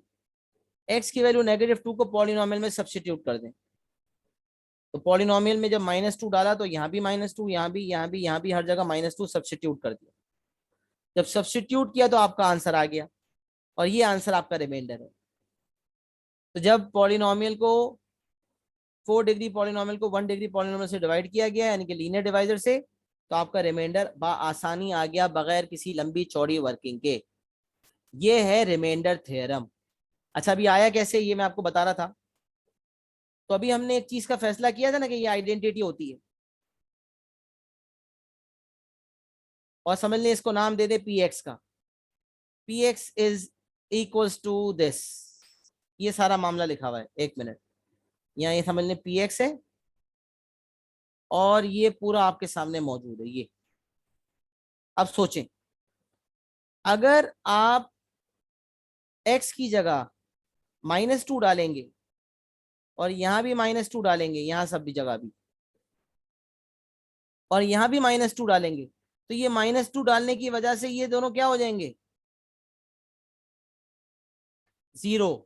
x की वैल्यू -2 को पॉलिनोमियल में सब्स्टिट्यूट कर दें। तो पॉलिनोमियल में जब -2 डाला तो यहाँ भी -2, यहाँ भी, यहाँ भी, यहाँ भी, हर जगह -2 सब्स्टिट्यूट कर दिया। जब सब्स्टिट्यूट किया तो आपका आंसर आ गया और ये आंसर आपका रिमाइंडर है। तो जब पॉलिनोमियल को 4 डिग्री पॉलिनोमियल को 1 डिग्री पॉलिनोमियल से डिवाइड किया गया यानी कि लीनियर डिवाइजर से, तो आपका रिमाइंडर आसानी आ गया बगैर किसी लंबी चौड़ी वर्किंग के। ये है रिमाइंडर थ्योरम। अच्छा, अभी आया कैसे ये मैं आपको बता रहा था। तो अभी हमने एक चीज का फैसला किया था ना कि ये आइडेंटिटी होती है, और समझ लें इसको नाम दे दे px का। px is equals to this, ये सारा मामला लिखा हुआ है। एक मिनट, यहाँ ये समझ लें px है और ये पूरा आपके सामने मौजूद है ये। अब सोचें, अगर आप x की जगह -2 डालेंगे और यहां भी -2 डालेंगे, यहां सब भी जगह भी, और यहां भी -2 डालेंगे, तो ये -2 डालने की वजह से ये दोनों क्या हो जाएंगे, 0,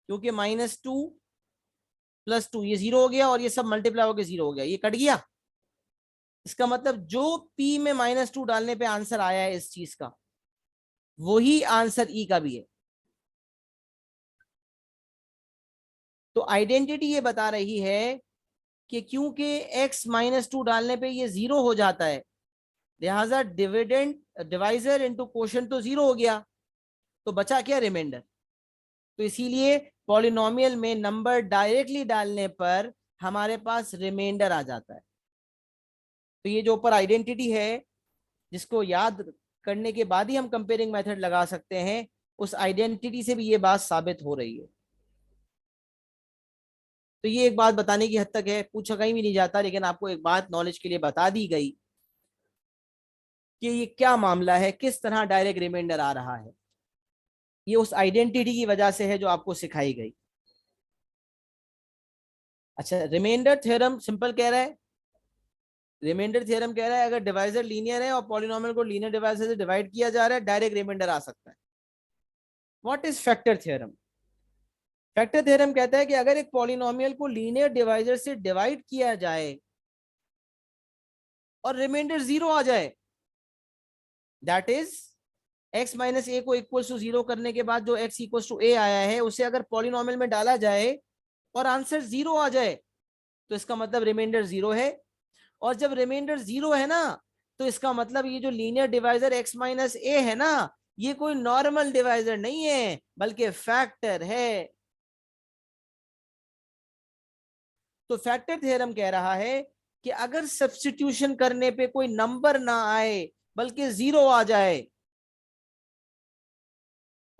क्योंकि -2 + 2 ये 0 हो गया और ये सब मल्टीप्लाई होकर 0 हो गया, ये कट गया। इसका मतलब जो p में -2 डालने पे आंसर आया है इस चीज का, वही आंसर e का भी है। तो आइडेंटिटी ये बता रही है कि क्योंकि x -2 डालने पे ये 0 हो जाता है, लिहाजा डिवाइजर इंटू क्वोशंट तो 0 हो गया, तो बचा क्या, रिमाइंडर। तो इसीलिए पॉलिनोमियल में नंबर डायरेक्टली डालने पर हमारे पास रिमाइंडर आ जाता है। तो ये जो ऊपर आइडेंटिटी है जिसको याद करने के बाद ही हम कंपेयरिंग मेथड लगा सकते हैं, उस आइडेंटिटी से भी ये बात साबित हो रही है। तो ये एक बात बताने की हद तक है, पूछा कहीं भी नहीं जाता, लेकिन आपको एक बात नॉलेज के लिए बता दी गई कि ये क्या मामला है, किस तरह डायरेक्ट रिमाइंडर आ रहा है। ये उस आइडेंटिटी की वजह से है जो आपको सिखाई गई। अच्छा, रिमाइंडर थ्योरम सिंपल कह रहा है, रिमाइंडर थ्योरम कह रहा है अगर डिवाइजर लीनियर है और पॉलिनोमियल को लीनियर डिवाइजर से डिवाइड किया जा रहा है, डायरेक्ट रिमाइंडर आ सकता है। What is factor theorem? Factor theorem कहता है कि अगर एक पॉलिनोमियल को लीनियर डिवाइजर से डिवाइड किया जाए और रिमाइंडर 0 आ जाए, दैट इज x - a को इक्वल टू 0 करने के बाद जो x इक्वल टू a आया है उसे अगर पॉलिनोमियल में डाला जाए और आंसर 0 आ जाए, तो इसका मतलब रिमाइंडर 0 है। और जब रिमाइंडर 0 है ना, तो इसका मतलब ये जो लीनियर डिवाइजर x - a है ना, ये कोई नॉर्मल डिवाइजर नहीं है बल्कि फैक्टर है। तो फैक्टर थ्योरम कह रहा है कि अगर सब्स्टिट्यूशन करने पे कोई नंबर ना आए बल्कि 0 आ जाए,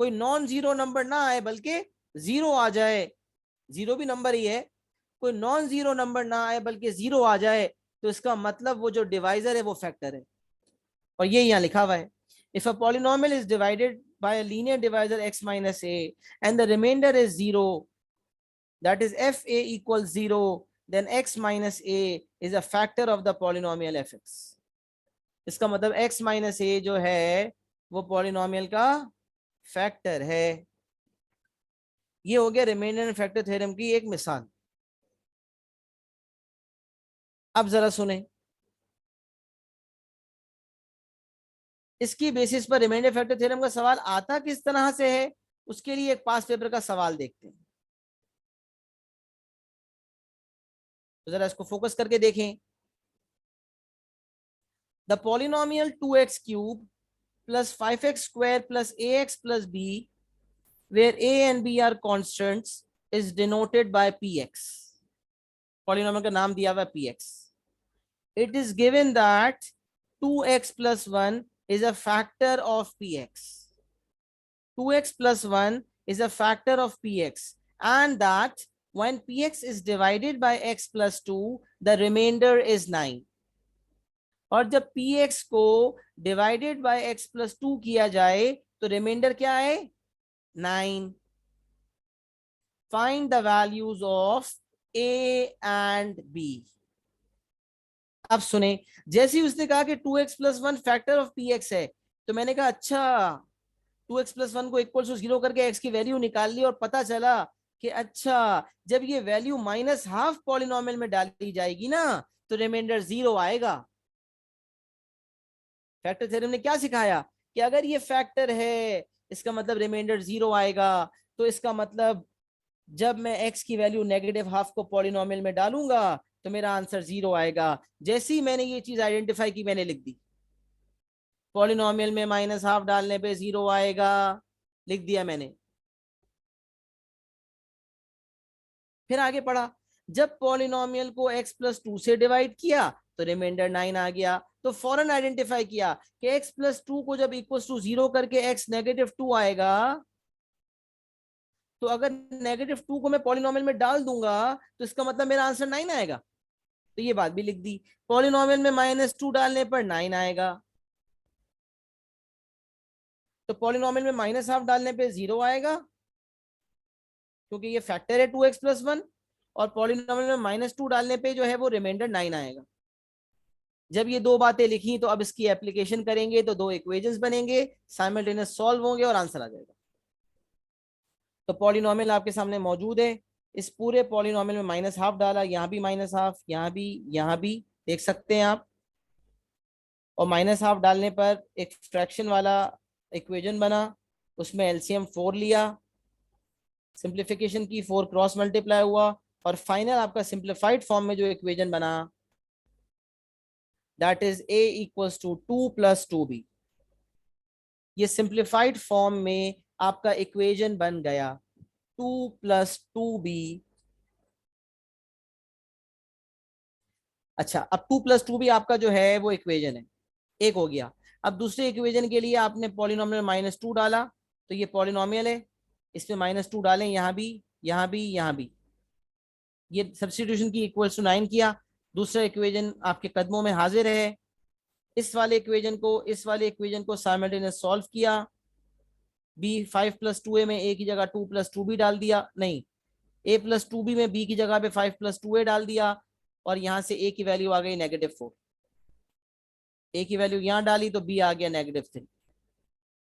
कोई नॉन जीरो नंबर ना आए बल्कि 0 आ जाए, 0 भी नंबर ही है, कोई नॉन जीरो नंबर ना आए बल्कि 0 आ जाए, तो इसका मतलब वो जो डिवाइजर है वो फैक्टर है। और ये यहाँ लिखा हुआ है, if a polynomial is divided bye a linear divisor x - a and the remainder is 0, that is fa equals 0, then x - a is a factor of the polynomial fx। इसका मतलब x - a जो है वो पॉलिनोमियल का फैक्टर है। ये हो गया रिमाइंडर एंड फैक्टर थ्योरम की एक मिसाल। अब जरा सुने, इसकी बेसिस पर रिमाइंडर फैक्टर थ्योरम का सवाल आता किस तरह से है, उसके लिए एक पास पेपर का सवाल देखते हैं। तो जरा इसको फोकस करके देखें। The polynomial 2x cube plus 5x square plus ax plus b, where a and b are constants, is denoted by px. Polynomial का नाम दिया हुआ है px. It is given that 2x plus 1 is a factor of px. 2x plus 1 is a factor of px, and that when px is divided by x plus 2, the remainder is 9. और जब px को डिवाइडेड बाय x प्लस 2 किया जाए तो रिमाइंडर क्या है, 9. Find the values of a and b. अब सुने, जैसे ही उसने कहा कि 2x plus 1 factor of px है, तो मैंने कहा अच्छा 2x प्लस 1 को इक्वल टू 0 करके x की वैल्यू निकाल ली, और पता चला कि अच्छा जब ये वैल्यू माइनस हाफ पॉलिनोमियल में डाली जाएगी ना, तो रिमाइंडर 0 आएगा. फैक्टर थ्योरम ने क्या सिखाया कि अगर ये फैक्टर है, इसका मतलब रिमाइंडर 0 आएगा. तो इसका मतलब जब मैं x की वैल्यू नेगेटिव हाफ को पॉलिनोमियल में डालूंगा तो मेरा आंसर 0 आएगा. जैसे ही मैंने ये चीज आइडेंटिफाई की, मैंने लिख दी पॉलिनोमियल में माइनस हाफ डालने पे 0 आएगा, लिख दिया मैंने. फिर आगे पढ़ा, जब पॉलिनोमियल को x प्लस 2 से डिवाइड किया तो रिमाइंडर 9 आ गया. तो फौरन आइडेंटिफाई किया कि x प्लस 2 को जब इक्वल टू 0 करके x नेगेटिव 2 आएगा, तो अगर नेगेटिव 2 को मैं पॉलिनोमियल में डाल दूंगा तो इसका मतलब मेरा आंसर 9 आएगा. तो ये बात भी लिख दी. पॉलिनोमियल में -2 डालने पर 9 आएगा, तो पॉलिनोमियल में माइनस हाफ डालने पे 0 आएगा, क्योंकि ये फैक्टर है 2x प्लस 1, और पॉलिनोमियल में -2 डालने पे जो है वो रिमाइंडर 9 आएगा. जब ये दो बातें लिखी तो अब इसकी एप्लीकेशन करेंगे तो दो इक्वेशंस बनेंगे, साइमल्टेनियस सॉल्व होंगे और आंसर आ जाएगा. तो पॉलिनोमियल आपके सामने मौजूद है. इस पूरे पॉलिनोमियल में माइनस हाफ डाला, यहाँ भी माइनस हाफ, यहाँ भी देख सकते हैं आप. और माइनस हाफ डालने पर एक फ्रैक्शन वाला इक्वेशन बना, उसमें एलसीएम 4 लिया, सिंप्लीफिकेशन की, 4 क्रॉस मल्टीप्लाई हुआ, और फाइनल आपका सिंप्लीफाइड फॉर्म में जो इक्वेशन बना, that is a equals to 2 plus 2b. ये सिंप्लीफाइड फॉर्म में आपका इक्वेशन बन गया 2 प्लस 2b. अच्छा, अब 2 प्लस 2b आपका जो है वो इक्वेशन है, एक हो गया. अब दूसरे इक्वेशन के लिए आपने पॉलिनोमियल -2 डाला, तो ये पॉलिनोमियल है, इसमें -2 डालें, यहाँ भी, यहाँ भी, यहाँ भी. ये सब्स्टिट्यूशन की इक्वल्स टू 9 किया. दूसरा इक्वेशन आपके कदमों में हाजिर है. इस वाले इक्वेशन को साइमल्टेनियस सॉल्व किया. b 5 प्लस 2a में a की जगह 2 प्लस 2b डाल दिया, नहीं, a प्लस 2b में b की जगह पे 5 प्लस 2a डाल दिया, और यहां से a की वैल्यू आ गई -4. a की वैल्यू यहां डाली तो b आ गया -3.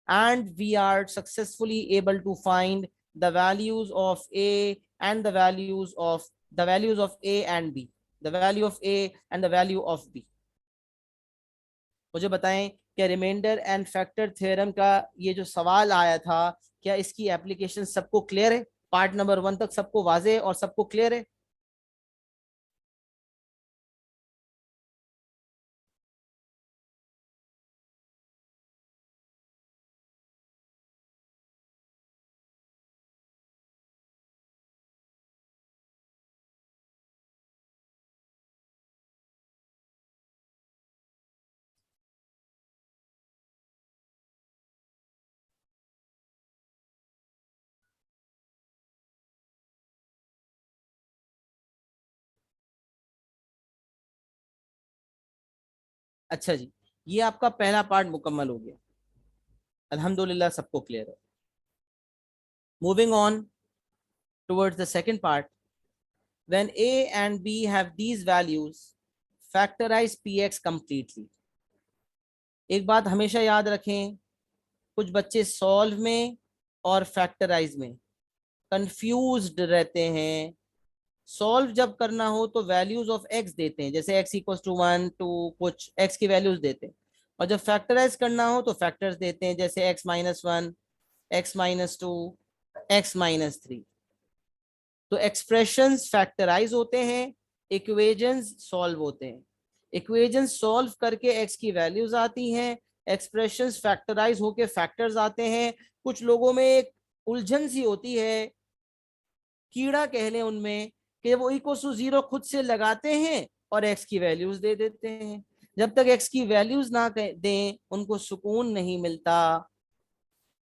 and we are successfully able to find the values of a and the values of a and b, the value of a and the value of b. मुझे बताएं, क्या रिमाइंडर एंड फैक्टर थ्योरम का ये जो सवाल आया था, क्या इसकी एप्लीकेशन सबको क्लियर है? पार्ट नंबर 1 तक सबको वाजे और सबको क्लियर है? अच्छा जी, ये आपका पहला पार्ट मुकम्मल हो गया, अल्हम्दुलिल्लाह सबको क्लियर है. Moving on towards the second part. when a and b have these values, factorize px completely. एक बात हमेशा याद रखें, कुछ बच्चे सॉल्व में और फैक्टराइज में कंफ्यूज्ड रहते हैं. सॉल्व जब करना हो तो वैल्यूज ऑफ एक्स देते हैं, जैसे x इक्वल टू 1 2, कुछ x की वैल्यूज देते हैं, और जब फैक्टराइज करना हो तो फैक्टर्स देते हैं, जैसे x-1, x-2, x-3। तो एक्सप्रेशंस फैक्टराइज होते हैं, इक्वेशंस सॉल्व होते हैं। इक्वेशंस सॉल्व करके x की वैल्यूज आती हैं, एक्सप्रेशंस फैक्टराइज होके फैक्टर्स आते हैं। कुछ लोगों में एक उलझन सी होती है, कीड़ा कह लें उनमें, कि वो इक्वल टू 0 खुद से लगाते हैं और x की वैल्यूज दे देते हैं। जब तक x की वैल्यूज ना दें उनको सुकून नहीं मिलता।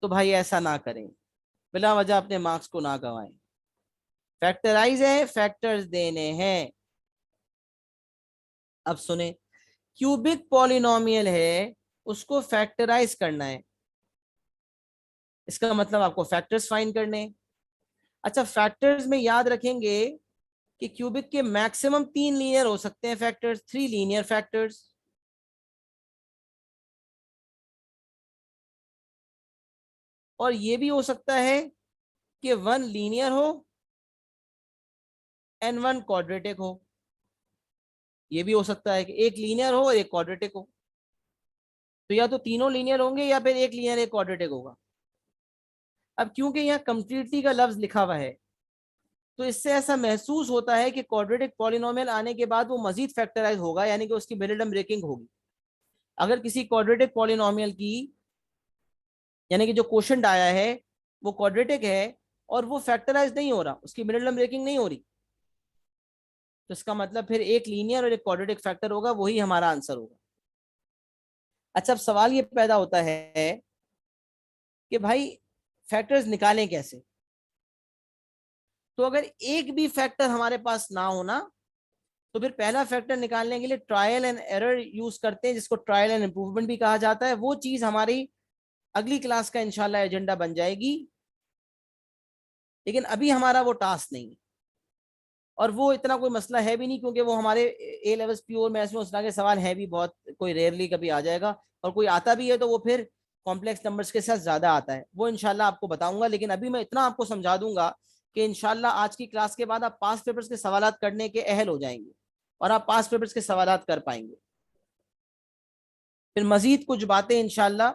तो भाई ऐसा ना करें, बिला वजह अपने मार्क्स को ना गंवाएं। फैक्टराइज है, फैक्टर्स देने हैं। अब सुने, क्यूबिक पॉलिनोमियल है, उसको फैक्टराइज करना है, इसका मतलब आपको फैक्टर्स फाइंड करने हैं। अच्छा, फैक्टर्स में याद रखेंगे कि क्यूबिक के मैक्सिमम 3 लीनियर हो सकते हैं फैक्टर्स, 3 लीनियर फैक्टर्स। और ये भी हो सकता है कि 1 लीनियर हो एंड 1 क्वाड्रेटिक हो। ये भी हो सकता है कि एक लीनियर हो और एक क्वाड्रेटिक हो। तो या तो तीनों लीनियर होंगे या फिर एक लीनियर एक क्वाड्रेटिक होगा। अब क्योंकि यहाँ कंप्लीटली का लफ्ज लिखा हुआ है, तो इससे ऐसा महसूस होता है कि क्वाड्रेटिक पॉलिनोमियल आने के बाद वो मजीद फैक्टराइज होगा, यानी कि उसकी मिडिल ब्रेकिंग होगी। अगर किसी क्वाड्रेटिक पॉलिनोमियल की, यानी कि जो क्वोशंट आया है वो क्वाड्रेटिक है और वो फैक्टराइज नहीं हो रहा, उसकी मिडिल ब्रेकिंग नहीं हो रही, तो इसका मतलब फिर एक लीनियर और एक क्वाड्रेटिक फैक्टर होगा, वही हमारा आंसर होगा। अच्छा, अब सवाल ये पैदा होता है कि भाई फैक्टर्स निकालें कैसे। तो अगर एक भी फैक्टर हमारे पास ना होना, तो फिर पहला फैक्टर निकालने के लिए ट्रायल एंड एरर यूज करते हैं, जिसको ट्रायल एंड इंप्रूवमेंट भी कहा जाता है। वो चीज हमारी अगली क्लास का इंशाल्लाह एजेंडा बन जाएगी, लेकिन अभी हमारा वो टास्क नहीं है। और वो इतना कोई मसला है भी नहीं, क्योंकि वो हमारे ए लेवल्स प्योर मैथ्स में उस तरह के सवाल है भी बहुत, कोई रेयरली कभी आ जाएगा, और कोई आता भी है तो वो फिर कॉम्प्लेक्स नंबर्स के साथ ज्यादा आता है, वो इंशाल्लाह आपको बताऊंगा। लेकिन अभी मैं इतना आपको समझा दूंगा कि इंशाल्लाह आज की क्लास के बाद आप पास पेपर्स के सवाल करने के अहल हो जाएंगे और आप पास पेपर्स के सवाल कर पाएंगे। फिर मजीद कुछ बातें इंशाल्लाह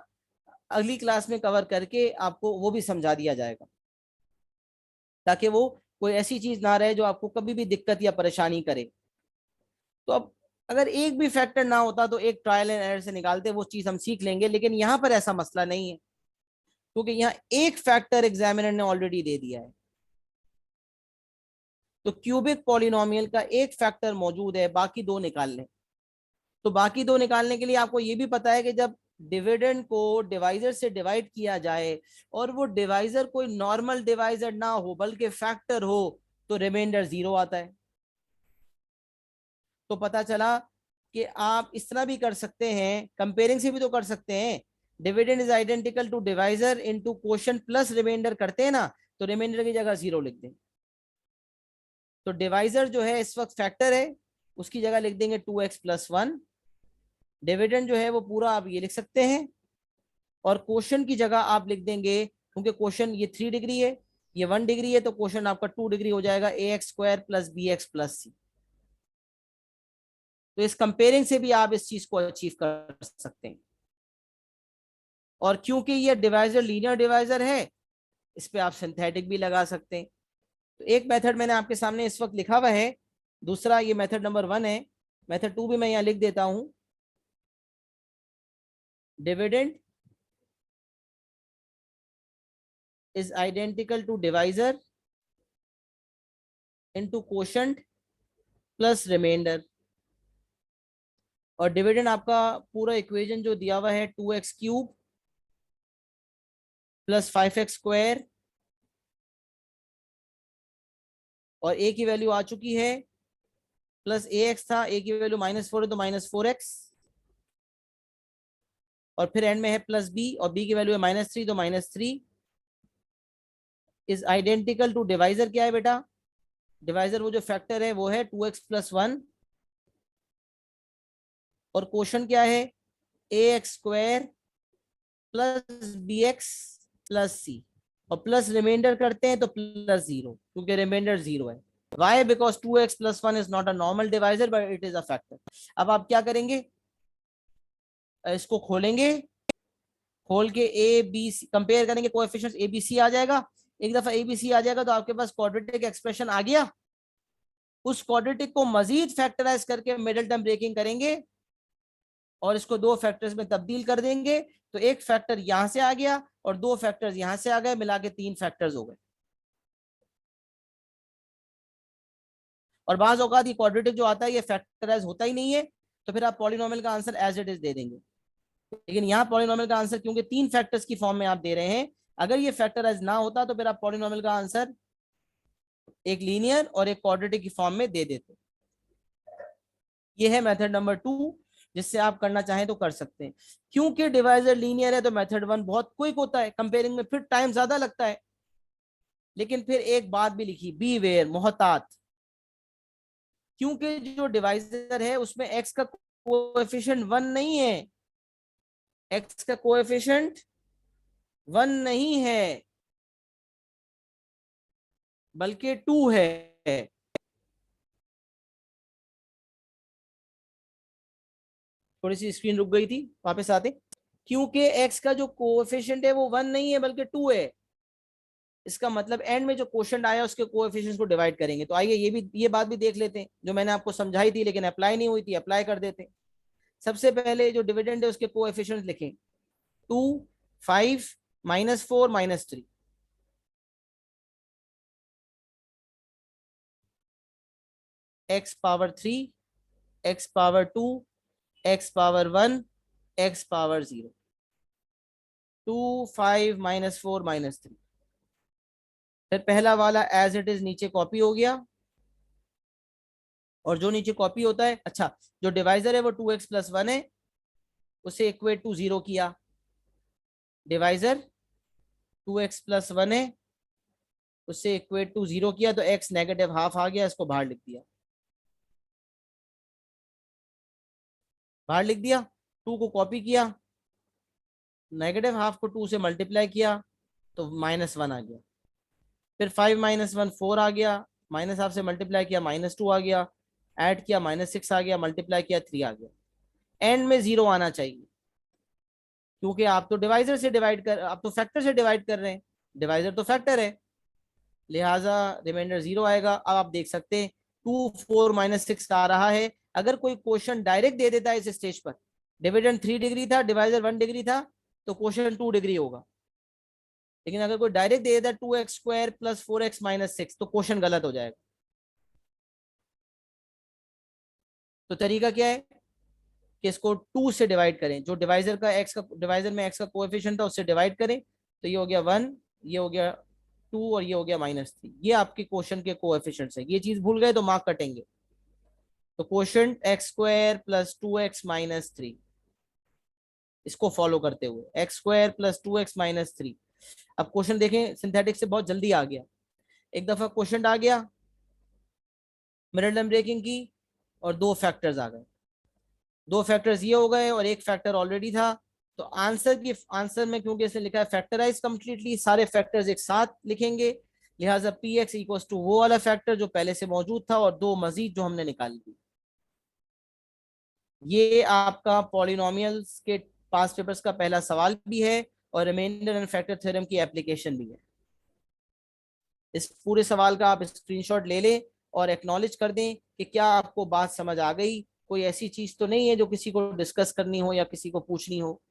अगली क्लास में कवर करके आपको वो भी समझा दिया जाएगा, ताकि वो कोई ऐसी चीज ना रहे जो आपको कभी भी दिक्कत या परेशानी करे। तो अब अगर एक भी फैक्टर ना होता तो एक ट्रायल एंड एरर से निकालते, वो चीज हम सीख लेंगे, लेकिन यहाँ पर ऐसा मसला नहीं है, क्योंकि यहाँ एक फैक्टर एग्जामिनर ने ऑलरेडी दे दिया है। तो क्यूबिक पॉलिनोमियल का एक फैक्टर मौजूद है, बाकी दो निकाल लें। तो बाकी दो निकालने के लिए आपको ये भी पता है कि जब डिविडेंड को डिवाइजर से डिवाइड किया जाए और वो डिवाइजर कोई नॉर्मल डिवाइजर ना हो बल्कि फैक्टर हो, तो रिमाइंडर 0 आता है। तो पता चला कि आप इस तरह भी कर सकते हैं, कंपेयरिंग से भी तो कर सकते हैं। Dividend is identical to divisor into quotient plus remainder करते हैं ना, तो रिमाइंडर की जगह 0 लिख दें। तो डिवाइजर जो है इस वक्त फैक्टर है, उसकी जगह लिख देंगे 2x+1। डिविडेंड जो है वो पूरा आप ये लिख सकते हैं, और क्वोशिएंट की जगह आप लिख देंगे, क्योंकि क्वोशिएंट ये 3 डिग्री है, ये 1 डिग्री है, तो क्वोशिएंट आपका 2 डिग्री हो जाएगा, ax² + bx+c। तो इस कंपेयरिंग से भी आप इस चीज को अचीव कर सकते हैं। और क्योंकि ये डिवाइजर लीनियर डिवाइजर है, इस पे आप सिंथेटिक भी लगा सकते हैं। तो एक मेथड मैंने आपके सामने इस वक्त लिखा हुआ है, दूसरा ये मेथड नंबर 1 है। मेथड 2 भी मैं यहाँ लिख देता हूं। Dividend is identical to divisor into quotient plus remainder. और डिविडेंड आपका पूरा इक्वेशन जो दिया हुआ है 2x³ + 5x², और a की वैल्यू आ चुकी है, प्लस ax था, a की वैल्यू -4 है तो -4x, और फिर एंड में है प्लस b, और b की वैल्यू है -3 तो -3, इज आइडेंटिकल टू डिवाइजर। क्या है बेटा? डिवाइजर वो जो फैक्टर है वो है 2x+1, और क्वोशिएंट क्या है? ax² + bx+c, और प्लस रिमाइंडर करते हैं तो +0, क्योंकि रिमाइंडर 0 है। Why? Because 2x+1 is not a normal divisor but it is a factor. अब आप क्या करेंगे? इसको खोलेंगे, खोल के ए बी सी कंपेयर करेंगे, कोएफिशिएंट्स ए बी सी आ जाएगा। एक दफा ए बी सी आ जाएगा तो आपके पास क्वाड्रेटिक एक्सप्रेशन आ गया। उस क्वाड्रेटिक को मजीद फैक्टराइज करके मिडिल टर्म ब्रेकिंग करेंगे और इसको दो फैक्टर्स में तब्दील कर देंगे, तो एक फैक्टर यहां से आ गया और दो फैक्टर्स यहां से आ गए, मिला के तीन फैक्टर्स हो गए। और बाज औकात ये क्वाड्रेटिक जो आता है ये फैक्टराइज होता ही नहीं है, तो फिर आप पॉलिनोमियल का आंसर एज इट इज दे देंगे। लेकिन यहाँ पॉलिनोमियल का आंसर क्योंकि तीन फैक्टर्स की फॉर्म में आप दे रहे हैं, अगर ये फैक्टराइज ना होता तो फिर आप पॉलिनोमियल का आंसर एक लीनियर और एक क्वाड्रेटिक की फॉर्म में दे देते। ये है मेथड नंबर 2, जिससे आप करना चाहें तो कर सकते हैं। क्योंकि डिवाइजर लीनियर है तो मेथड 1 बहुत क्विक होता है कंपेयरिंग में, फिर टाइम ज्यादा लगता है। लेकिन फिर एक बात भी लिखी, बी वेयर, मोहतात, क्योंकि जो डिवाइजर है उसमें एक्स का कोएफिशिएंट 1 नहीं है, एक्स का कोएफिशिएंट 1 नहीं है बल्कि 2 है। थोड़ी सी स्क्रीन रुक गई थी, वापस आते। क्योंकि एक्स का जो कोएफिशिएंट है वो 1 नहीं है बल्कि 2 है, इसका मतलब एंड में जो क्वोशंट आया उसके कोएफिशिएंट्स को डिवाइड करेंगे। तो आइए ये बात भी देख लेते हैं जो मैंने आपको समझाई थी लेकिन अप्लाई नहीं हुई थी, अप्लाई कर देते हैं। सबसे पहले जो डिविडेंड है उसके कोएफिशिएंट्स लिखें, 2, 5, -4, -3। X power 3, x power 2, x power 1, x power 0। 2, 5, -4, -3। फिर पहला वाला एज इट इज नीचे कॉपी हो गया, और जो नीचे कॉपी होता है, अच्छा जो डिवाइजर है वो 2x+1 है, उसे इक्वेट टू 0 किया। डिवाइजर 2x+1 है, उससे इक्वेट टू 0 किया, तो x -½ आ गया, इसको बाहर लिख दिया, बाहर लिख दिया। 2 को कॉपी किया, -½ को 2 से मल्टीप्लाई किया तो -1 आ गया। फिर 5 - 1 4 आ गया, -½ से मल्टीप्लाई किया -2 आ गया, ऐड किया -6 आ गया, मल्टीप्लाई किया 3 आ गया। एंड में 0 आना चाहिए, क्योंकि आप तो डिवाइजर से डिवाइड कर, आप तो फैक्टर से डिवाइड कर रहे हैं, डिवाइजर तो फैक्टर है, लिहाजा रिमाइंडर 0 आएगा। अब आप देख सकते हैं 2, 4, -6 आ रहा है। अगर कोई क्वेश्चन डायरेक्ट दे देता है इस स्टेज पर, डिविडेंड 3 डिग्री था, डिवाइजर 1 डिग्री था, तो क्वेश्चन 2 डिग्री होगा। लेकिन अगर कोई डायरेक्ट दे देता है 2x² + 4x - 6, तो क्वेश्चन गलत हो जाएगा। तो तरीका क्या है कि इसको 2 से डिवाइड करें, जो डिवाइजर में x का कोएफिशिएंट था उससे डिवाइड करें, तो ये हो गया 1, ये हो गया 2 और ये हो गया -3। ये आपके क्वेश्चन के कोएफिशिएंट्स है। ये चीज भूल गए तो मार्क कटेंगे। तो क्वेश्चन x² + 2x - 3, इसको फॉलो करते हुए x² + 2x - 3। अब क्वेश्चन देखें, सिंथेटिक से बहुत जल्दी आ गया। एक दफा क्वेश्चन आ गया, मिडिल टर्म ब्रेकिंग की, और दो फैक्टर्स आ गए। दो फैक्टर्स ये हो गए और एक फैक्टर ऑलरेडी था। तो आंसर में क्योंकि इसने लिखा है फैक्टराइज कंप्लीटली, सारे फैक्टर्स एक साथ लिखेंगे, लिहाजा पी एक्स इक्वल्स टू वो वाला फैक्टर जो पहले से मौजूद था और दो मजीद जो हमने निकाल दी। ये आपका पॉलिनोमियल्स के पास पेपर्स का पहला सवाल भी है और रिमाइंडर एंड फैक्टर थ्योरम की एप्लीकेशन भी है। इस पूरे सवाल का आप स्क्रीनशॉट ले लें और एक्नॉलेज कर दें कि क्या आपको बात समझ आ गई। कोई ऐसी चीज तो नहीं है जो किसी को डिस्कस करनी हो या किसी को पूछनी हो।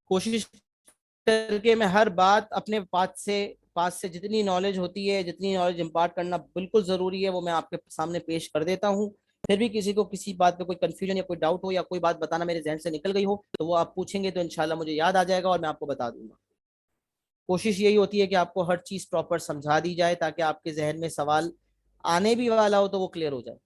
कोशिश करके मैं हर बात अपने पास से जितनी नॉलेज होती है, जितनी नॉलेज इम्पार्ट करना बिल्कुल जरूरी है, वो मैं आपके सामने पेश कर देता हूँ। फिर भी किसी को किसी बात पे कोई कंफ्यूजन या कोई डाउट हो या कोई बात बताना मेरे जहन से निकल गई हो तो वो आप पूछेंगे तो इंशाल्लाह मुझे याद आ जाएगा और मैं आपको बता दूंगा। कोशिश यही होती है कि आपको हर चीज प्रॉपर समझा दी जाए ताकि आपके जहन में सवाल आने भी वाला हो तो वो क्लियर हो जाए।